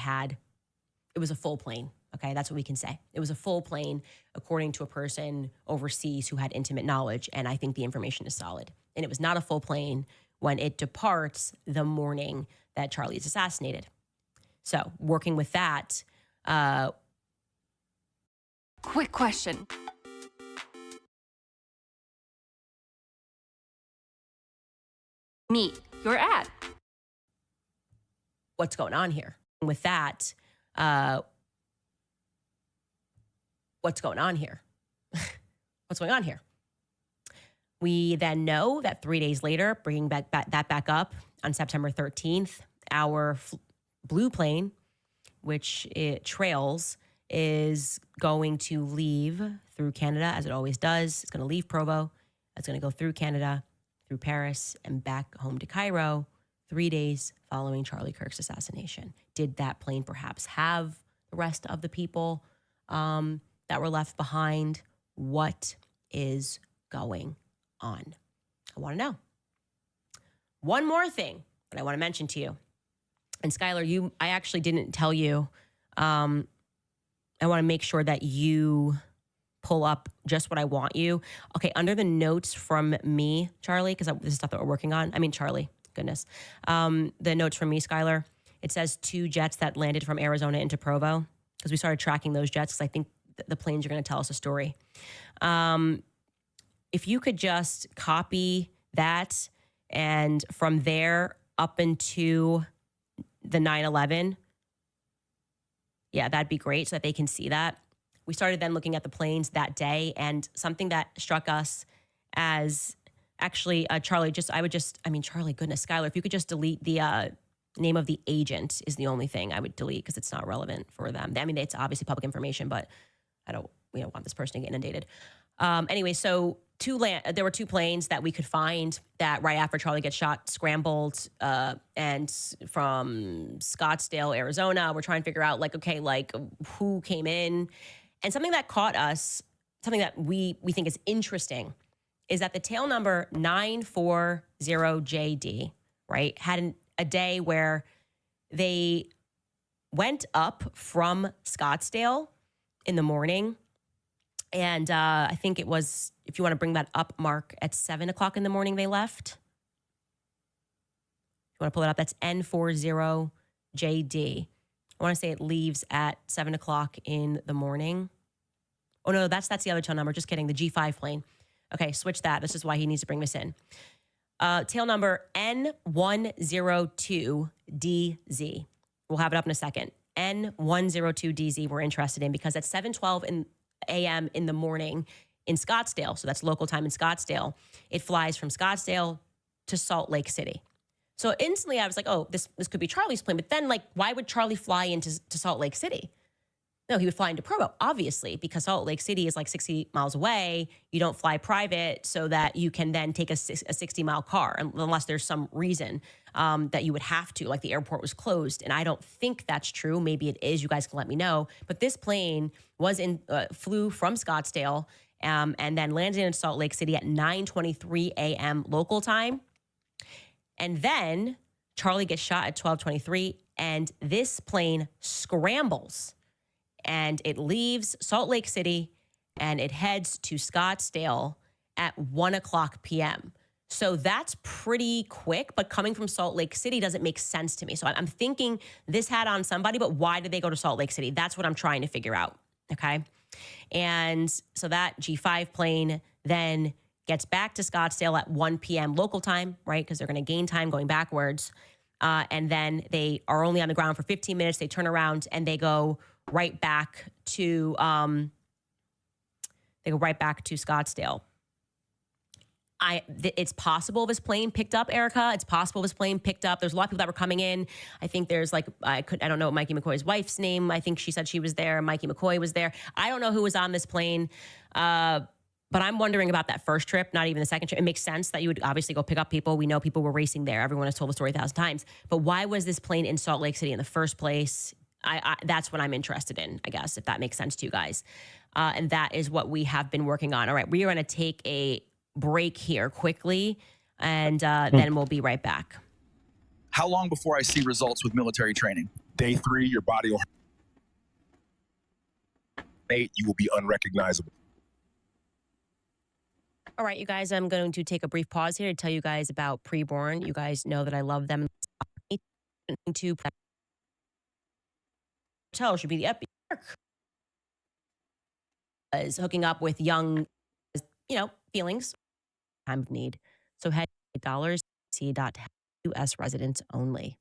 was a full plane. Okay, that's what we can say. It was a full plane, according to a person overseas who had intimate knowledge, and I think the information is solid. And it was not a full plane when it departs the morning that Charlie is assassinated. So, working with that. Quick question. Meet your ad. What's going on here? With that, what's going on here? What's going on here? We then know that 3 days later, bringing that back up on September 13th, our blue plane, which it trails, is going to leave through Canada, as it always does. It's going to leave Provo. It's going to go through Canada, through Paris, and back home to Cairo 3 days following Charlie Kirk's assassination. Did that plane perhaps have the rest of the people that were left behind? What is going on? I want to know. One more thing that I want to mention to you. And Skylar, I actually didn't tell you. I want to make sure that you pull up just what I want you. Okay, under the notes from me, Charlie, because this is stuff that we're working on. I mean, Charlie, goodness. The notes from me, Skylar, it says 2 jets that landed from Arizona into Provo, because we started tracking those jets because I think the planes are going to tell us a story. If you could just copy that, and from there up into the 9/11, yeah, that'd be great so that they can see that. We started then looking at the planes that day, and something that struck us as actually, Charlie, Charlie, goodness, Skylar, if you could just delete the name of the agent is the only thing I would delete because it's not relevant for them. I mean, it's obviously public information, but I don't want this person to get inundated. Anyway, so there were 2 planes that we could find that right after Charlie gets shot, scrambled, and from Scottsdale, Arizona, we're trying to figure out who came in. And something that caught us, something that we think is interesting, is that the tail number 940JD, right, had a day where they went up from Scottsdale in the morning. And I think it was, if you want to bring that up, Mark, at 7 o'clock in the morning they left. If you want to pull it up, that's N40JD. I want to say it leaves at 7 o'clock in the morning. Oh, no, that's the other tail number. Just kidding. The G5 plane. Okay, switch that. This is why he needs to bring this in. Tail number N102DZ. We'll have it up in a second. N102DZ we're interested in because at 7:12 a.m. in the morning in Scottsdale, so that's local time in Scottsdale, it flies from Scottsdale to Salt Lake City. So instantly I was like, oh, this could be Charlie's plane. But then, like, why would Charlie fly into Salt Lake City? No, he would fly into Provo, obviously, because Salt Lake City is like 60 miles away. You don't fly private so that you can then take a 60-mile car, unless there's some reason that you would have to, like the airport was closed. And I don't think that's true. Maybe it is. You guys can let me know. But this plane flew from Scottsdale and then landed in Salt Lake City at 9:23 a.m. local time. And then Charlie gets shot at 12:23, and this plane scrambles. And it leaves Salt Lake City and it heads to Scottsdale at 1 o'clock p.m. So that's pretty quick, but coming from Salt Lake City doesn't make sense to me. So I'm thinking this had on somebody, but why did they go to Salt Lake City? That's what I'm trying to figure out, okay? And so that G5 plane then gets back to Scottsdale at 1 p.m. local time, right? Because they're going to gain time going backwards. And then they are only on the ground for 15 minutes. They turn around and they go right back to Scottsdale. It's possible this plane picked up Erica. It's possible this plane picked up. There's a lot of people that were coming in. I think there's I don't know what Mikey McCoy's wife's name. I think she said she was there. Mikey McCoy was there. I don't know who was on this plane. But I'm wondering about that first trip, not even the second trip. It makes sense that you would obviously go pick up people. We know people were racing there. Everyone has told the story 1,000 times. But why was this plane in Salt Lake City in the first place? That's what I'm interested in, I guess, if that makes sense to you guys. And that is what we have been working on. All right, we are going to take a break here quickly, and then we'll be right back. How long before I see results with military training? Day 3, your body will... 8, you will be unrecognizable. All right, you guys, I'm going to take a brief pause here to tell you guys about Preborn. You guys know that I love them. Hotel should be the epic. Is hooking up with young, feelings, time of need. So head to $C.US residents only.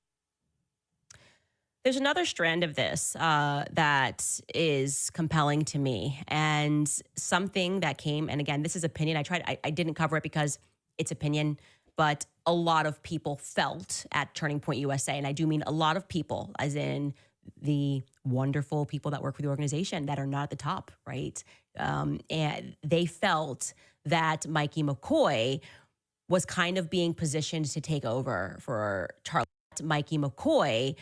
There's another strand of this that is compelling to me, and something that came, and again, this is opinion. I didn't cover it because it's opinion, but a lot of people felt at Turning Point USA, and I do mean a lot of people, as in the wonderful people that work for the organization that are not at the top, right? And they felt that Mikey McCoy was kind of being positioned to take over for Charlie. Mikey McCoy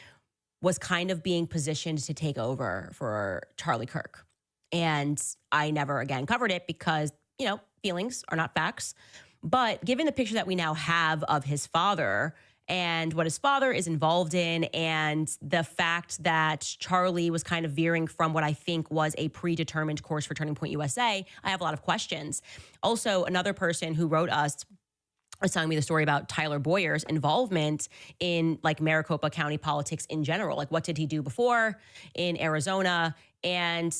was kind of being positioned to take over for Charlie Kirk. And I never again covered it because, feelings are not facts. But given the picture that we now have of his father and what his father is involved in, and the fact that Charlie was kind of veering from what I think was a predetermined course for Turning Point USA, I have a lot of questions. Also, another person who wrote us was telling me the story about Tyler Boyer's involvement in Maricopa County politics in general. What did he do before in Arizona? And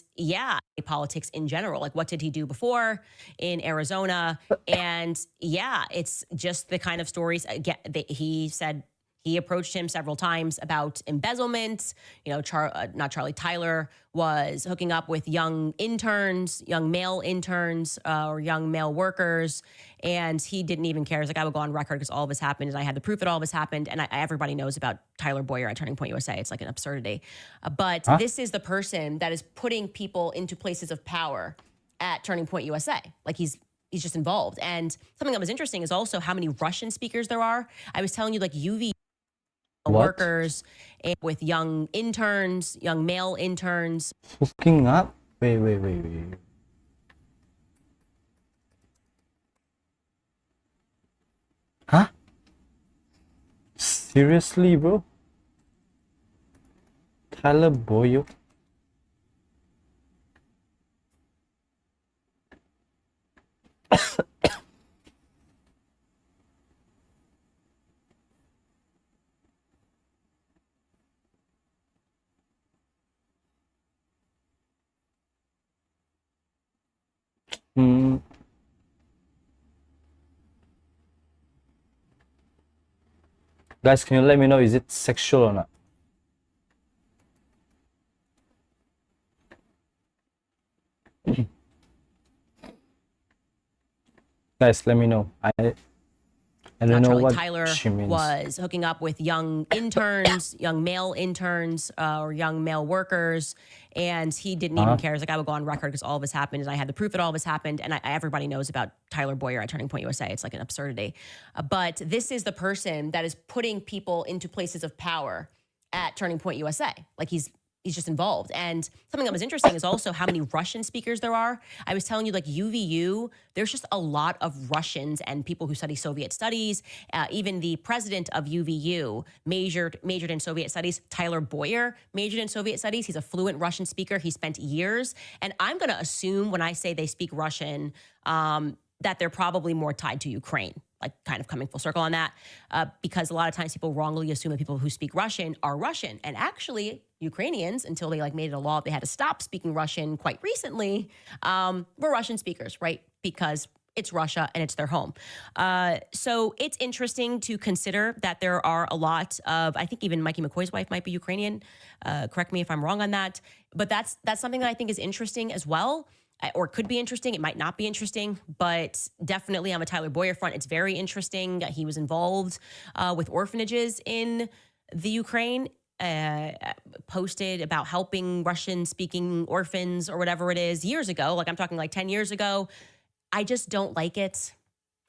politics in general. What did he do before in Arizona? And it's just the kind of stories. Again, he said he approached him several times about embezzlement. Tyler was hooking up with young interns, young male interns, or young male workers. And he didn't even care. He's like, I will go on record because all of this happened. And I had the proof that all of this happened. And everybody knows about Tyler Boyer at Turning Point USA. It's like an absurdity. But this is the person that is putting people into places of power at Turning Point USA. He's just involved. And something that was interesting is also how many Russian speakers there are. I was telling you, UV workers with young interns, young male interns. Hooking up? Wait. Huh? Seriously, bro? Tyler Boyer? Mm. Guys, can you let me know, is it sexual or not? Guys, let me know. I don't Not know Charlie. what Tyler she means. was hooking up with young interns, young male interns, or young male workers, and he didn't even care. He's like, I would go on record because all of this happened, and I had the proof that all of this happened, and everybody knows about Tyler Boyer at Turning Point USA. It's like an absurdity. But this is the person that is putting people into places of power at Turning Point USA. Like he's just involved. And something that was interesting is also how many Russian speakers there are. I was telling you, like UVU, there's just a lot of Russians and people who study Soviet studies. Even the president of UVU majored in Soviet studies. Tyler Boyer majored in Soviet studies. He's a fluent Russian speaker. He spent years. And I'm going to assume when I say they speak Russian, that they're probably more tied to Ukraine, like kind of coming full circle on that, because a lot of times people wrongly assume that people who speak Russian are Russian. And actually, Ukrainians, until they like made it a law, they had to stop speaking Russian quite recently, were Russian speakers, right? Because it's Russia and it's their home. So it's interesting to consider that there are a lot of, I think even Mikey McCoy's wife might be Ukrainian. Correct me if I'm wrong on that. But that's something that I think is interesting as well. Or could be interesting. It might not be interesting, but definitely on the Tyler Boyer front, it's very interesting. He was involved with orphanages in the Ukraine, posted about helping Russian-speaking orphans or whatever it is years ago. Like I'm talking like 10 years ago. I just don't like it.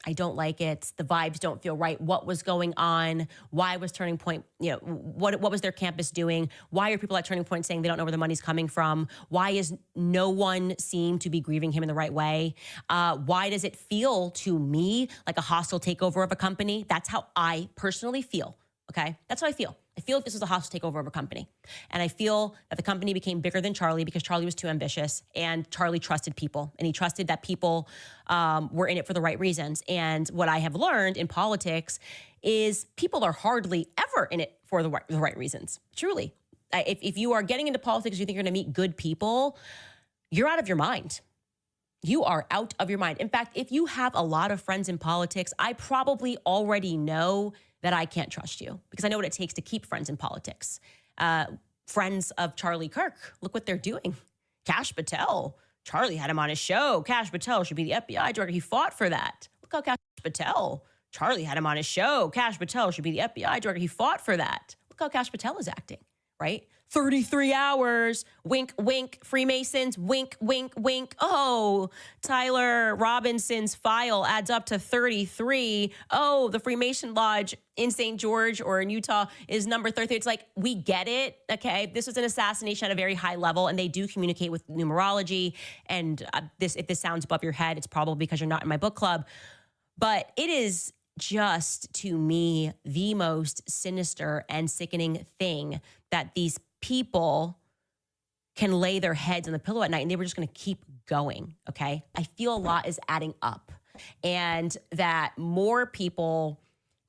I don't like it. The vibes don't feel right. What was going on? Why was Turning Point, what was their campus doing? Why are people at Turning Point saying they don't know where the money's coming from? Why is no one seem to be grieving him in the right way? Why does it feel to me like a hostile takeover of a company? That's how I personally feel, okay? That's how I feel. I feel this was a hostile takeover of a company. And I feel that the company became bigger than Charlie because Charlie was too ambitious and Charlie trusted people. And he trusted that people were in it for the right reasons. And what I have learned in politics is people are hardly ever in it for the right reasons. Truly. If you are getting into politics, you think you're going to meet good people, you're out of your mind. You are out of your mind. In fact, if you have a lot of friends in politics, I probably already know that I can't trust you because I know what it takes to keep friends in politics. Friends of Charlie Kirk, look what they're doing. Kash Patel, Charlie had him on his show. Kash Patel should be the FBI director. He fought for that. Look how Kash Patel, Charlie had him on his show. Kash Patel should be the FBI director. He fought for that. Look how Kash Patel is acting, right? 33 hours, wink, wink, Freemasons, wink, wink, wink. Oh, Tyler Robinson's file adds up to 33. Oh, the Freemason Lodge in St. George or in Utah is number 33. It's like, we get it, okay? This was an assassination at a very high level, and they do communicate with numerology. And if this sounds above your head, it's probably because you're not in my book club. But it is just, to me, the most sinister and sickening thing that these people can lay their heads on the pillow at night and they were just going to keep going, okay? I feel a lot is adding up and that more people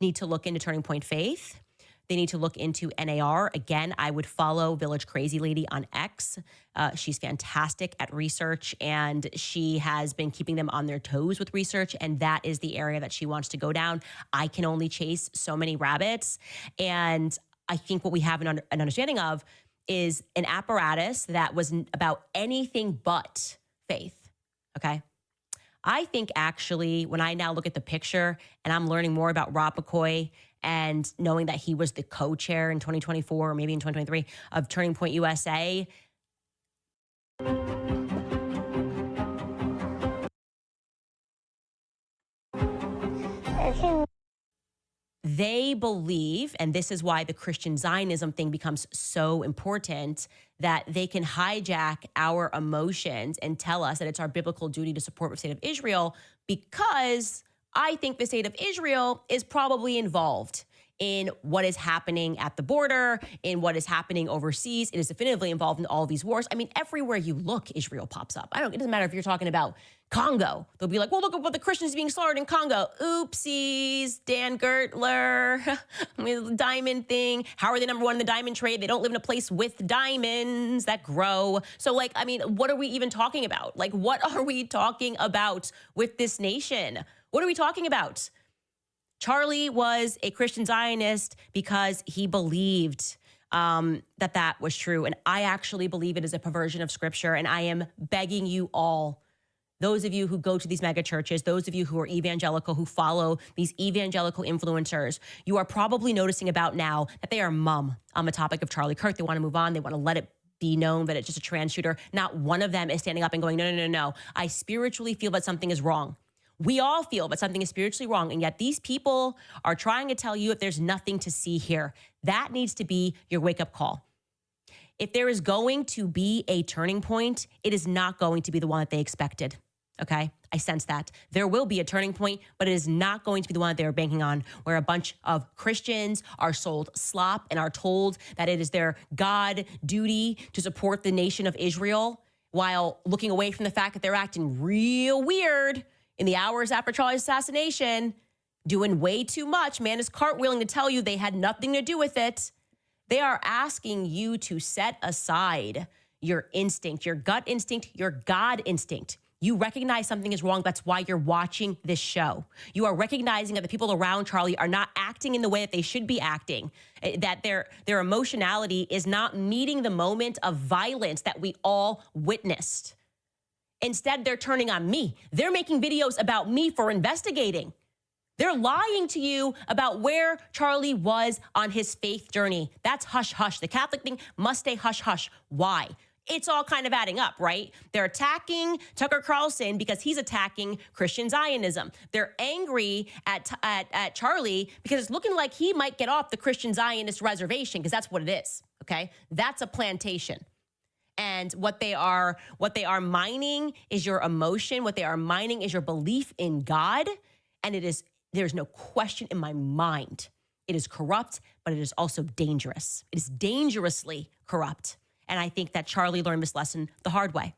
need to look into Turning Point Faith. They need to look into NAR. Again, I would follow Village Crazy Lady on X. She's fantastic at research and she has been keeping them on their toes with research, and that is the area that she wants to go down. I can only chase so many rabbits, and I think what we have an understanding of is an apparatus that was about anything but faith, okay? I think actually when I now look at the picture and I'm learning more about Rob McCoy and knowing that he was the co-chair in 2024 or maybe in 2023 of Turning Point USA, they believe, and this is why the Christian Zionism thing becomes so important, that they can hijack our emotions and tell us that it's our biblical duty to support the state of Israel, because I think the state of Israel is probably involved in what is happening at the border, in what is happening overseas. It is definitively involved in all these wars. I mean, everywhere you look, Israel pops up. It doesn't matter if you're talking about Congo. They'll be like, well, look at what the Christians being slaughtered in Congo. Oopsies, Dan Gertler, the diamond thing. How are they number one in the diamond trade? They don't live in a place with diamonds that grow. So like, I mean, what are we even talking about? Like, what are we talking about with this nation? What are we talking about? Charlie was a Christian Zionist because he believed that was true. And I actually believe it is a perversion of scripture. And I am begging you all, those of you who go to these mega churches, those of you who are evangelical, who follow these evangelical influencers, you are probably noticing about now that they are mum on the topic of Charlie Kirk. They want to move on. They want to let it be known that it's just a trans shooter. Not one of them is standing up and going, no, no, no, no. I spiritually feel that something is wrong. We all feel that something is spiritually wrong, and yet these people are trying to tell you if there's nothing to see here. That needs to be your wake-up call. If there is going to be a turning point, it is not going to be the one that they expected, okay? I sense that. There will be a turning point, but it is not going to be the one that they were banking on, where a bunch of Christians are sold slop and are told that it is their God duty to support the nation of Israel, while looking away from the fact that they're acting real weird in the hours after Charlie's assassination, doing way too much. Man is cartwheeling to tell you they had nothing to do with it. They are asking you to set aside your instinct, your gut instinct, your God instinct. You recognize something is wrong. That's why you're watching this show. You are recognizing that the people around Charlie are not acting in the way that they should be acting, that their emotionality is not meeting the moment of violence that we all witnessed. Instead, they're turning on me. They're making videos about me for investigating. They're lying to you about where Charlie was on his faith journey. That's hush hush. The Catholic thing must stay hush hush. Why? It's all kind of adding up, right? They're attacking Tucker Carlson because he's attacking Christian Zionism. They're angry at Charlie because it's looking like he might get off the Christian Zionist reservation, because that's what it is, okay? That's a plantation. And what they are mining is your emotion. What they are mining is your belief in God. And there's no question in my mind. It is corrupt, but it is also dangerous. It is dangerously corrupt. And I think that Charlie learned this lesson the hard way.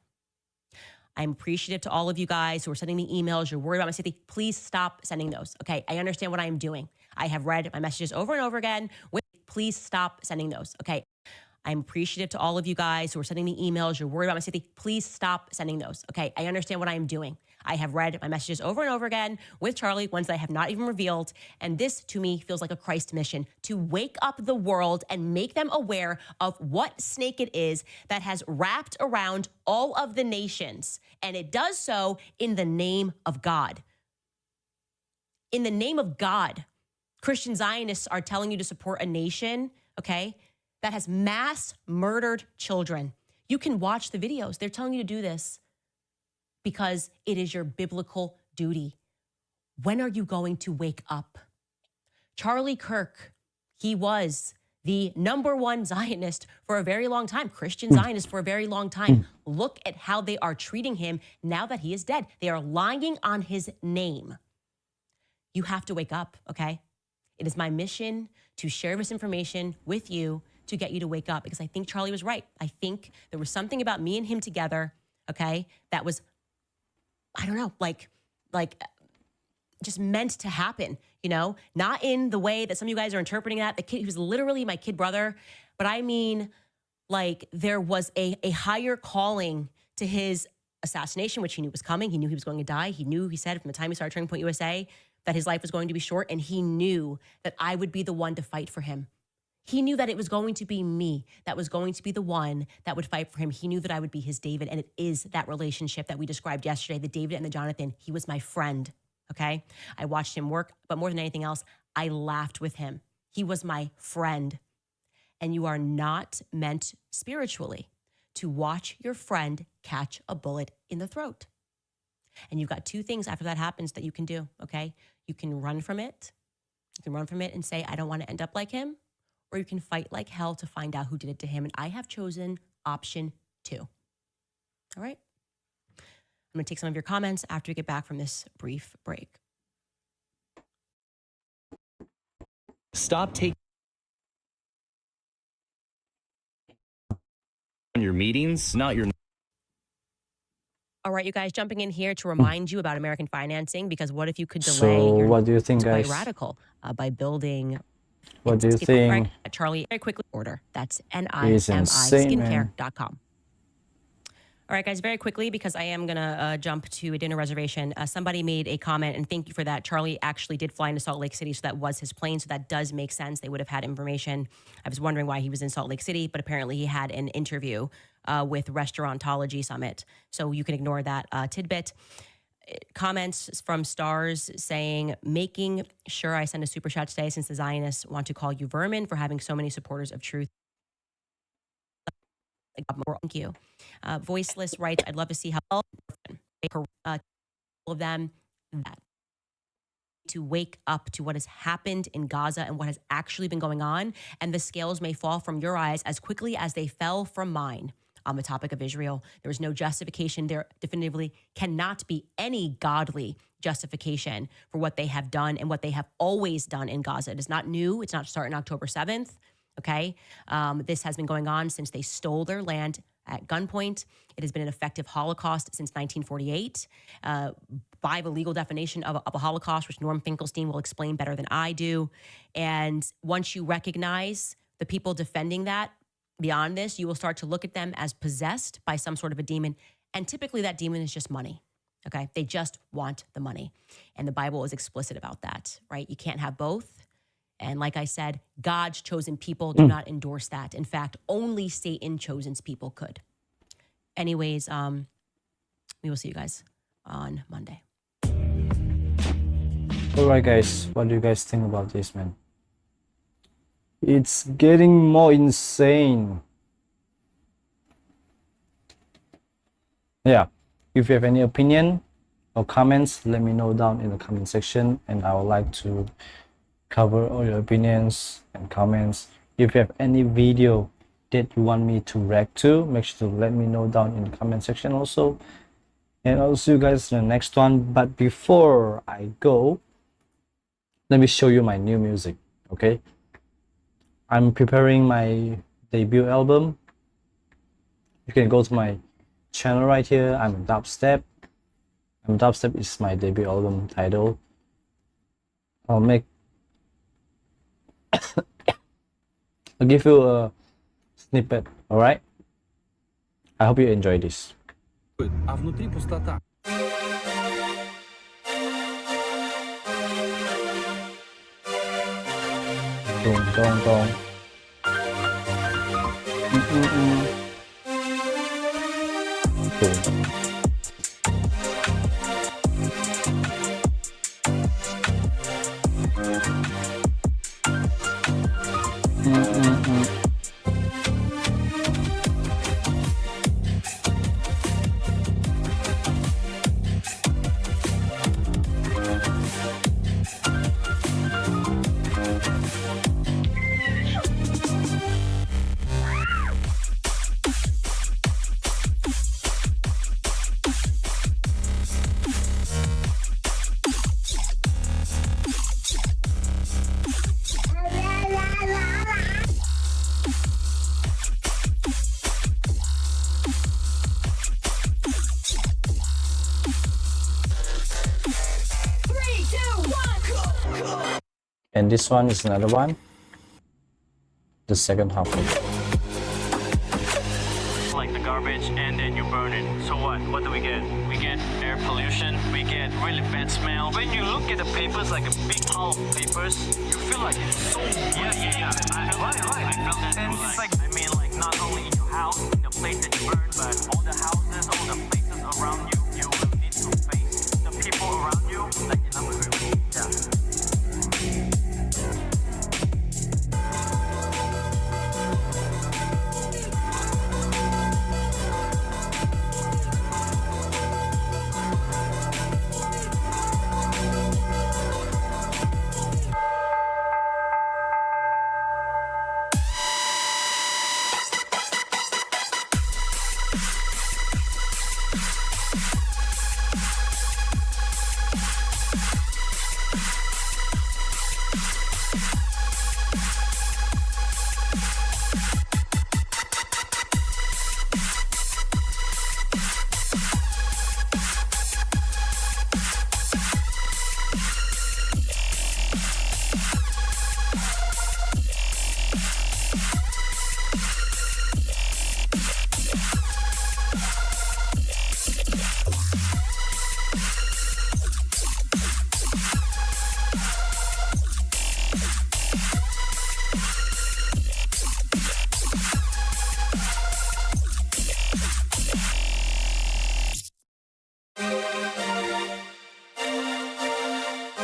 I'm appreciative to all of you guys who are sending me emails. You're worried about my safety. Please stop sending those, okay? I understand what I am doing. I have read my messages over and over again. Please stop sending those, okay? I'm appreciative to all of you guys who are sending me emails. You're worried about my safety. Please stop sending those, okay? I understand what I am doing. I have read my messages over and over again with Charlie, ones that I have not even revealed. And this, to me, feels like a Christ mission, to wake up the world and make them aware of what snake it is that has wrapped around all of the nations. And it does so in the name of God. In the name of God, Christian Zionists are telling you to support a nation, okay, that has mass murdered children. You can watch the videos. They're telling you to do this because it is your biblical duty. When are you going to wake up? Charlie Kirk, he was the #1 Zionist for a very long time, Christian Zionist for a very long time. Look at how they are treating him now that he is dead. They are lying on his name. You have to wake up, okay? It is my mission to share this information with you to get you to wake up, because I think Charlie was right. I think there was something about me and him together, okay, that was, I don't know, like just meant to happen, you know? Not in the way that some of you guys are interpreting that. The kid, he was literally my kid brother, but I mean, like, there was a higher calling to his assassination, which he knew was coming. He knew he was going to die. He said from the time he started Turning Point USA that his life was going to be short, and he knew that I would be the one to fight for him. He knew that it was going to be me that was going to be the one that would fight for him. He knew that I would be his David, and it is that relationship that we described yesterday, the David and the Jonathan. He was my friend, okay? I watched him work, but more than anything else, I laughed with him. He was my friend. And you are not meant spiritually to watch your friend catch a bullet in the throat. And you've got two things after that happens that you can do, okay? You can run from it. You can run from it and say, I don't want to end up like him. Or you can fight like hell to find out who did it to him. And I have chosen option 2. All right? I'm going to take some of your comments after we get back from this brief break. Stop taking your meetings, not your. All right, you guys, jumping in here to remind you about American financing, because what if you could delay So your what do you think, it's quite guys? radical by building What do you think? Charlie, very quickly order. That's It's insane, man. NIMIskincare.com. All right, guys, very quickly, because I am going to jump to a dinner reservation. Somebody made a comment, and thank you for that. Charlie actually did fly into Salt Lake City, so that was his plane. So that does make sense. They would have had information. I was wondering why he was in Salt Lake City, but apparently he had an interview with Restaurantology Summit. So you can ignore that tidbit. Comments from Stars saying, making sure I send a super chat today since the Zionists want to call you vermin for having so many supporters of truth. Thank you. Voiceless writes, I'd love to see how all of them to wake up to what has happened in Gaza and what has actually been going on, and the scales may fall from your eyes as quickly as they fell from mine. On the topic of Israel, there is no justification. There definitively cannot be any godly justification for what they have done and what they have always done in Gaza. It is not new. It's not starting October 7th. Okay. This has been going on since they stole their land at gunpoint. It has been an effective Holocaust since 1948. By the legal definition of a Holocaust, which Norm Finkelstein will explain better than I do. And once you recognize the people defending that, beyond this, you will start to look at them as possessed by some sort of a demon. And typically that demon is just money. Okay. They just want the money. And the Bible is explicit about that, right? You can't have both. And like I said, God's chosen people do not endorse that. In fact, only Satan chosen people could. Anyways, we will see you guys on Monday. All right, guys, what do you guys think about this, man? It's getting more insane. Yeah, if you have any opinion or comments, let me know down in the comment section, and I would like to cover all your opinions and comments. If you have any video that you want me to react to, make sure to let me know down in the comment section also. And I'll see you guys in the next one. But before I go, let me show you my new music, okay? I'm preparing my debut album. You can go to my channel right here. I'm Dubstep. Dubstep is my debut album title. I'll give you a snippet, all right? I hope you enjoy this. А внутри пустота. Boom, boom, boom. Boom. And this one is another one, the second half of it. Like the garbage, and then you burn it. So what do we get? We get air pollution, we get really bad smell. When you look at the papers, like a big pile of papers, you feel like it's so yeah. I felt that and it's like, I mean, like not only in your house, in the place that you burn, but all the houses, all the places around you, you will need to face the people around you, like in other words. Yeah.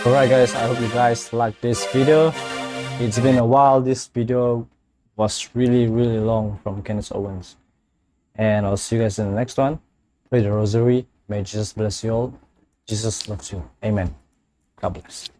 Alright guys, I hope you guys like this video. It's been a while. This video was really long from Candace Owens. And I'll see you guys in the next one. Pray the rosary. May Jesus bless you all. Jesus loves you. Amen. God bless.